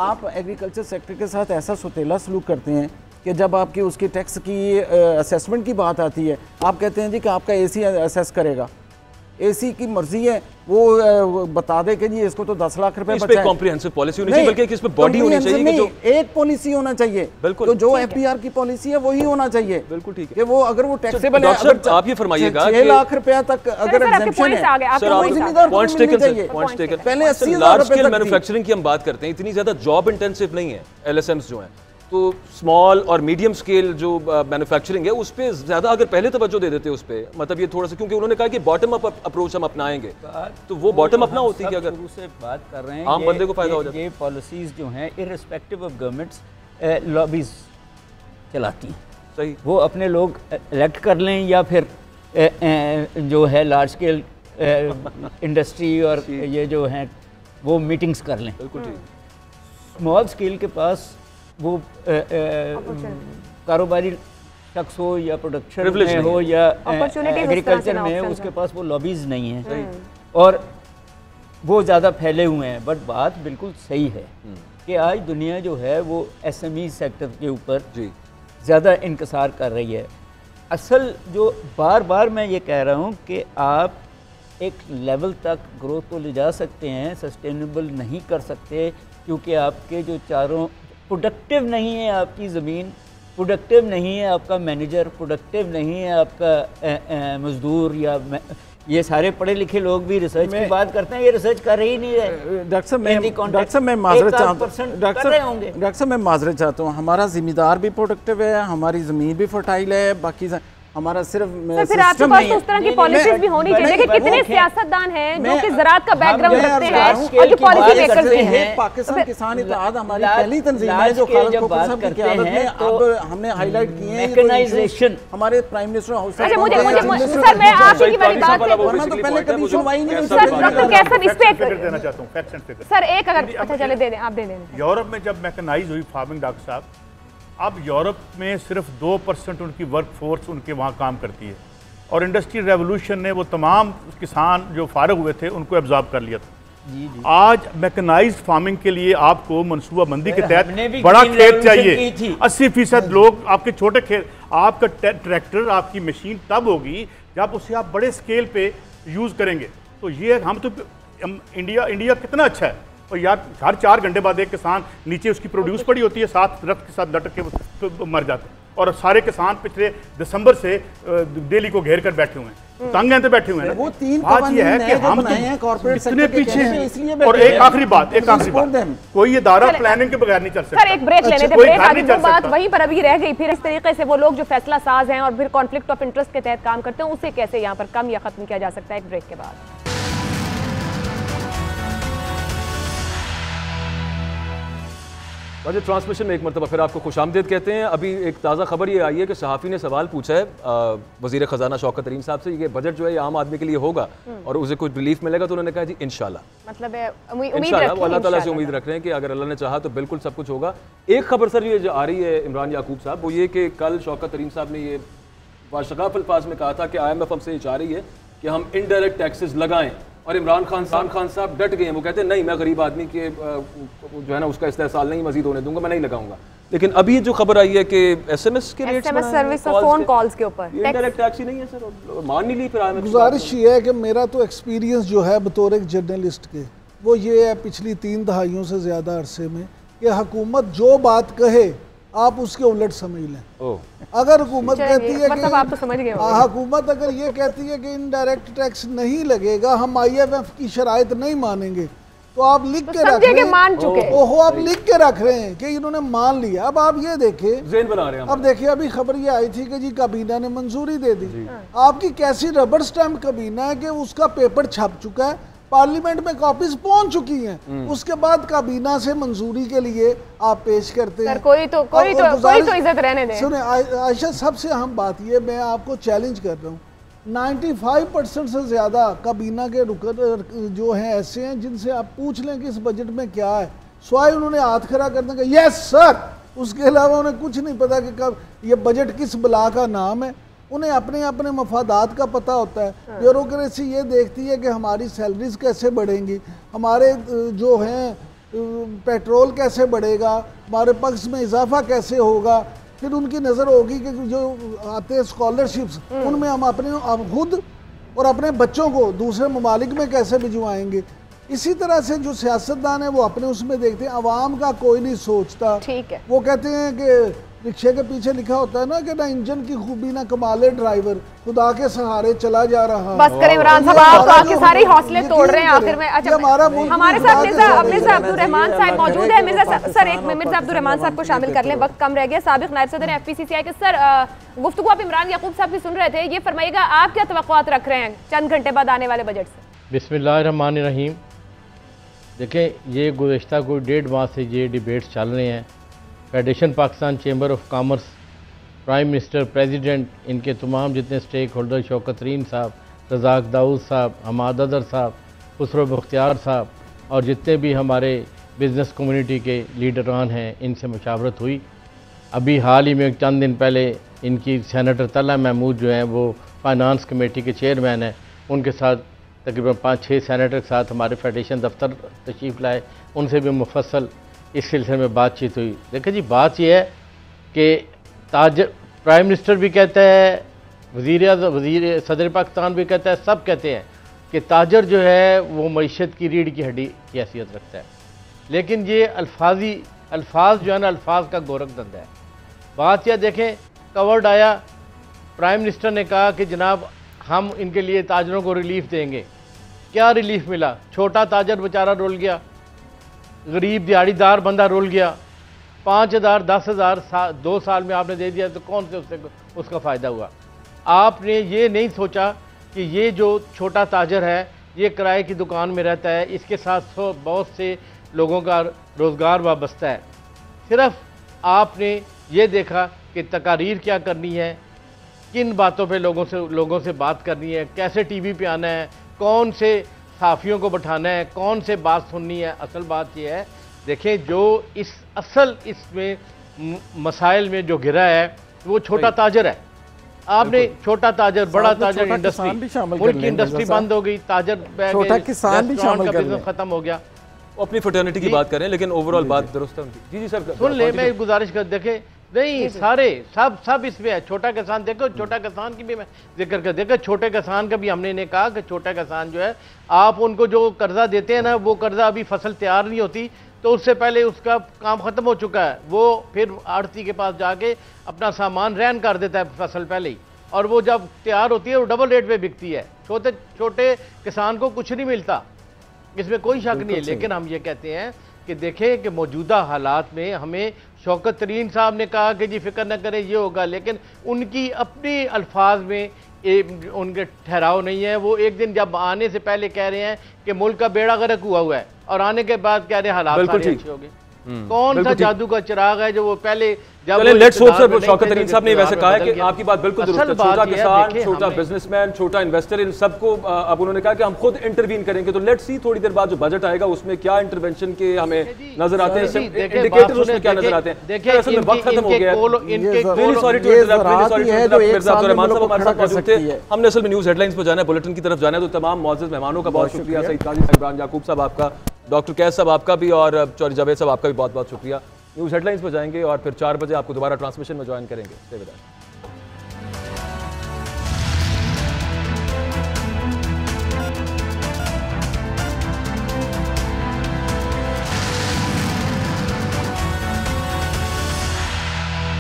S4: आप एग्रीकल्चर सेक्टर के साथ ऐसा सुतेला सलूक करते हैं कि जब आपकी उसकी टैक्स की असेसमेंट की बात आती है, आप कहते हैं जी कि आपका AC असेस करेगा। AC की मर्जी है, वो बता दे कि जी इसको तो 10 लाख रुपए
S1: बचाएं। कॉम्प्रिहेंसिव पॉलिसी होनी चाहिए, बल्कि इसमें बॉडी होनी चाहिए कि जो
S4: एक पॉलिसी होना चाहिए। बिल्कुल, तो जो FBR की पॉलिसी है वही होना चाहिए।
S1: बिल्कुल ठीक है
S4: कि वो अगर वो टैक्सेबल है,
S1: अगर आप ये फरमाइएगा
S4: 6 लाख रुपया तक अगर एग्जेम्पशन है,
S1: पॉइंट्स टेकन। पहले लार्ज स्केल मैन्युफैक्चरिंग की हम बात करते हैं, इतनी ज्यादा जॉब इंटेंसिव नहीं है LSMs जो हैं, तो स्मॉल और मीडियम स्केल जो मैन्युफैक्चरिंग है उस पर ज़्यादा अगर पहले तवज्जो दे देते उस पर, मतलब ये थोड़ा सा, क्योंकि उन्होंने कहा कि बॉटम अप अप्रोच हम अपनाएंगे, तो वो बॉटम अप ना होती कि अगर
S3: से बात कर रहे हैं
S1: आम बंदे को फायदा हो जाता है।
S3: ये पॉलिसीज जो हैं इर्रिस्पेक्टिव ऑफ गवर्नमेंट्स लॉबीज चलाती हैं।
S1: सही,
S3: वो अपने लोग इलेक्ट कर लें या फिर जो है लार्ज स्केल इंडस्ट्री और ये जो हैं वो मीटिंग्स कर लें।
S1: बिल्कुल ठीक।
S3: स्मॉल स्केल के पास वो कारोबारी शख्स हो या प्रोडक्शन में हो या एग्रीकल्चर में, उसके पास वो लॉबीज नहीं है और वो ज़्यादा फैले हुए हैं। बट बात बिल्कुल सही है कि आज दुनिया जो है वो SME सेक्टर के ऊपर ज़्यादा इंकसार कर रही है। असल जो बार बार मैं ये कह रहा हूँ कि आप एक लेवल तक ग्रोथ तो ले जा सकते हैं, सस्टेनेबल नहीं कर सकते क्योंकि आपके जो चारों प्रोडक्टिव नहीं है, आपकी ज़मीन प्रोडक्टिव नहीं है, आपका मैनेजर प्रोडक्टिव नहीं है, आपका मज़दूर या ये सारे पढ़े लिखे लोग भी रिसर्च की बात करते हैं, ये रिसर्च कर रही नहीं है।
S4: डॉक्टर साहब मैं माजरत चाहता हूँ, हमारा ज़िम्मेदार भी प्रोडक्टिव है, हमारी ज़मीन भी फर्टाइल है, बाकी हमारा सिर्फ
S2: फिर आपके पास तो उस तरह की पॉलिसीज भी होनी चाहिए। देखिए कितने सियासतदान हैं जो कि ज़राअत का बैकग्राउंड रखते हैं और जो पॉलिसी मेकर्स भी हैं।
S4: पाकिस्तान किसान इत्तेहाद हमारी पहली तंजीम है जो खालिद खोखर साहब की क़यादत में अब हमने हाईलाइट किए हैं मैकेनाइजेशन हमारे प्राइम मिनिस्टर हाउस।
S2: अच्छा मुझे सर मैं आपकी की वाली बात
S4: तो पहले कभी सुनवाई नहीं हुई।
S2: सर डॉक्टर कैसर इस पे
S5: देना चाहता हूं फैक्ट्स एंड फिगर्स
S2: सर एक अगर अच्छा चले दे दें, आप दे दें।
S5: यूरोप में जब मैकेनाइज हुई फार्मिंग डॉक्टर साहब, अब यूरोप में सिर्फ 2% उनकी वर्क फोर्स उनके वहाँ काम करती है और इंडस्ट्रियल रेवोल्यूशन ने वो तमाम किसान जो फारग हुए थे उनको एब्जॉर्ब कर लिया था। आज मैकेनाइज्ड फार्मिंग के लिए आपको मनसूबाबंदी के तहत बड़ा खेत चाहिए। 80% लोग आपके छोटे खेत, आपका ट्रैक्टर, आपकी मशीन तब होगी जब उसे आप बड़े स्केल पे यूज़ करेंगे। तो ये हम तो इंडिया कितना अच्छा है, और यार हर 4 घंटे बाद एक किसान नीचे उसकी प्रोड्यूस पड़ी होती है, साथ दरख्त के साथ लटक के मर जाते हैं। और सारे किसान पिछले दिसंबर से दिल्ली को घेर कर बैठे हुए हैं, तंग हैं तो बैठे हुए हैं।
S4: वो 3
S5: बात ये है कि हम इतने पीछे हैं। और एक आखिरी बात, कोई इदारा प्लानिंग के बगैर नहीं चल सकता।
S2: सर एक ब्रेक लेने थे, ब्रेक आगे वो बात वहीं पर अभी रह गई। फिर इस तरीके से वो लोग जो फैसला साज हैं और फिर कॉन्फ्लिक्ट ऑफ इंटरेस्ट के तहत काम करते हैं, उसे कैसे यहाँ पर कम या खत्म किया जा सकता है? एक ब्रेक के बाद।
S1: बजट ट्रांसमिशन में एक मरतबा फिर आपको खुशामदीद कहते हैं। अभी एक ताज़ा खबर ये आई है कि सहाफ़ी ने सवाल पूछा है वज़ीर ख़जाना शौकत तरीन साहब से, ये बजट जो है आम आदमी के लिए होगा और उसे कुछ रिलीफ मिलेगा, तो उन्होंने कहा जी इंशाल्लाह,
S2: मतलब
S1: इंशाल्लाह वो अल्लाह ताला से उम्मीद रख रहे हैं कि अगर अल्लाह ने चाहा तो बिल्कुल सब कुछ होगा। एक खबर सर ये जो आ रही है इमरान याकूब साहब, वो ये कि कल शौकत तरीन साहब ने ये वाशगाफ अल्फाज में कहा था कि IMF हमसे ये चाह रही है कि हम इनडायरेक्ट टैक्सेस लगाएं, और इमरान खान साहब डट गए हैं। वो कहते हैं नहीं, मैं गरीब आदमी के जो है ना उसका इस्तेहसाल नहीं मजीद होने दूंगा, मैं नहीं लगाऊंगा। लेकिन अभी जो खबर आई है कि SMS के रेट्स,
S2: SMS सर्विस और फोन कॉल्स के ऊपर
S1: इनडायरेक्ट टैक्स ही नहीं है सर, मान नहीं ली। फिर
S9: गुजारिश ये है कि मेरा तो एक्सपीरियंस जो है बतौर एक जर्नलिस्ट के, वो ये है पिछली 3 दहाइयों से ज़्यादा अरसे में कि हुकूमत जो बात कहे आप उसके उलट समझ लें। अगर हुकूमत कहती है
S2: मतलब आप तो समझ गए,
S9: हुकूमत अगर ये कहती है कि इनडायरेक्ट टैक्स नहीं लगेगा, हम IMF की शराइत नहीं मानेंगे, तो आप लिख के रख रहे हैं, ओहो आप लिख के रख रहे हैं कि इन्होंने मान लिया। अब आप ये देखें,
S1: बना रहे हैं।
S9: अब देखिए अभी खबर ये आई थी कि जी काबीना ने मंजूरी दे दी। आपकी कैसी रबर स्टैम्प काबीना है कि उसका पेपर छप चुका है, पार्लियामेंट में कॉपीज पहुंच चुकी हैं, उसके बाद काबीना से मंजूरी के लिए आप पेश करते हैं।
S2: कोई तो इज्जत रहने दें।
S9: सुने आयशा, सबसे अहम बात ये मैं आपको चैलेंज कर रहा हूँ, 95% से ज़्यादा काबीना के रुकन जो हैं ऐसे हैं जिनसे आप पूछ लें कि इस बजट में क्या है, स्वाय उन्होंने हाथ खड़ा करने का यस सर, उसके अलावा उन्हें कुछ नहीं पता कि कब ये बजट किस बला का नाम है। उन्हें अपने अपने मफादात का पता होता है। ब्यूरोक्रेसी ये देखती है कि हमारी सैलरीज कैसे बढ़ेंगी, हमारे जो हैं पेट्रोल कैसे बढ़ेगा, हमारे पक्ष में इजाफा कैसे होगा। फिर उनकी नज़र होगी कि जो आते हैं स्कॉलरशिप्स, उनमें हम अपने खुद और अपने बच्चों को दूसरे ममालिक में कैसे भिजवाएंगे। इसी तरह से जो सियासतदान है वो अपने उसमें देखते हैं, अवाम का कोई नहीं सोचता।
S2: ठीक है,
S9: वो कहते हैं कि रिक्शे के पीछे लिखा होता है ना कि ना इंजन की खूबी ना कमाले ड्राइवर, खुदा के सहारे चला जा रहा।
S2: बस करें इमरान साहब, आप आपके सारे हौसले तोड़ रहे हैं आखिर में। अच्छा हमारे साथ मिर्जा अब्दुल रहमान साहब मौजूद है। मिर्जा सर एक मिर्जा अब्दुल रहमान साहब को शामिल कर लें, वक्त कम रह गया। साबिक नायब सदर FPCCI के सर गुफ्तगू आप इमरान याकूब साहब की सुन रहे थे, ये फरमाइएगा आप क्या तवक्कुआत रख रहे हैं चंद घंटे बाद आने वाले बजट से?
S12: बिस्मिल्लाहिर्रहमानिर्रहीम। देखें, ये गुज़श्ता कोई 1.5 माह से ये डिबेट्स चल रहे हैं। Federation Pakistan, chamber of commerce, prime minister, president, इनके तमाम जितने स्टेक होल्डर, शौकत तरीन साहब, रज़ाक दाऊद साहब, हमाद अदर साहब, खुसरो बख्तियार साहब और जितने भी हमारे बिज़नेस कम्युनिटी के लीडरान हैं, इनसे मुशावरत हुई अभी हाल ही में चंद दिन पहले इनकी सेनेटर तला महमूद जो हैं वो फाइनेंस कमेटी के चेयरमैन हैं, उनके साथ तकरीबन 5-6 सेनेटर के साथ हमारे फेडरेशन दफ्तर तशरीफ़ लाए, उनसे भी मुफस्सल इस सिलसिले में बातचीत हुई। देखिए जी, बात यह है कि प्राइम मिनिस्टर भी कहता है, वज़ीर सदर पाकिस्तान भी कहता है, सब कहते हैं कि ताजर जो है वो मईशत की रीढ़ की हड्डी की हैसियत रखता है। लेकिन ये अल्फाज जो है ना, अल्फाज का गोरख धंधा है। बात यह देखें, कवर्ड आया, प्राइम मिनिस्टर ने कहा कि जनाब हम इनके लिए ताजरों को रिलीफ देंगे। क्या रिलीफ मिला? छोटा ताजर बेचारा रोल गया, गरीब दिहाड़ीदार बंदा रोल गया। 5,000 10,000 2 साल में आपने दे दिया तो कौन से उसका फ़ायदा हुआ? आपने ये नहीं सोचा कि ये जो छोटा ताजर है ये किराए की दुकान में रहता है, इसके साथ बहुत से लोगों का रोज़गार वाबस्ता है। सिर्फ आपने ये देखा कि तकारीर क्या करनी है, किन बातों पे लोगों से बात करनी है, कैसे टीवी पे आना है, कौन से सहाफ़ियों को बैठाना है, कौन से बात सुननी है। असल बात यह है, देखें जो इसमें मसाइल में जो गिरा है वो छोटा ताजर है। आपने छोटा ताजर, बड़ा ताजर, इंडस्ट्री, मुल्क की इंडस्ट्री बंद हो गई, ताजर
S4: छोटा किसान भी शामिल कर
S12: बिजनेस खत्म हो गया।
S1: अपनी फर्टर्निटी की बात करें, लेकिन ओवरऑल बात दुरुस्त है उनकी। जी सर,
S12: सुन ले, मैं गुजारिश कर, देखे नहीं सारे सब इसमें है। छोटा किसान देखो, छोटा किसान की भी मैं जिक्र कर, देखो छोटे किसान का भी हमने इन्हें कहा कि छोटा किसान जो है, आप उनको जो कर्जा देते हैं ना, वो कर्जा अभी फसल तैयार नहीं होती तो उससे पहले उसका काम खत्म हो चुका है, वो फिर आड़ती के पास जाके अपना सामान रहन कर देता है फसल पहले ही, और वो जब तैयार होती है वो डबल रेट पे बिकती है। छोटे किसान को कुछ नहीं मिलता, इसमें कोई शक नहीं है। लेकिन हम ये कहते हैं कि देखें कि मौजूदा हालात में हमें शौकत तरीन साहब ने कहा कि जी फिक्र न करें ये होगा, लेकिन उनकी अपनी अल्फाज में उनके ठहराव नहीं है। वो एक दिन जब आने से पहले कह रहे हैं कि मुल्क का बेड़ा गर्क हुआ है, और आने के बाद कह रहे हैं हालात सारे अच्छे हो गए। कौन सा जादू का चिराग है जो वो पहले
S1: लेट्स होप सर, शौकत तरीन साहब ने वैसे कहा है कि आपकी बात बिल्कुल दुरुस्त है। छोटा किसान, छोटा बिजनेसमैन, छोटा इन्वेस्टर, इन सबको अब उन्होंने कहा कि हम खुद इंटरवीन करेंगे। तो लेट्स सी थोड़ी देर बाद जो बजट आएगा उसमें क्या इंटरवेंशन के हमें नजर आते हैं, इंडिकेटर्स उसमें क्या नजर आते हैं। देखिए असल में वक्त खत्म हो गया है। Sorry to interrupt, Mirza Abdurrahman साहब हमारे साथ मौजूद थे। हमने असल में न्यूज़ हेडलाइंस पर जाना है, बुलेटिन की तरफ जाना है, तो तमाम मौजूद मेहमानों का बहुत शुक्रिया, सईद काजी साहब, इमरान याकूब साहब आपका, डॉक्टर कैद साहब आपका भी, और चौधरी जावेद साहब आपका भी बहुत बहुत शुक्रिया। न्यूज़ हेडलाइंस पर जाएंगे और फिर 4 बजे आपको दोबारा ट्रांसमिशन में ज्वाइन करेंगे।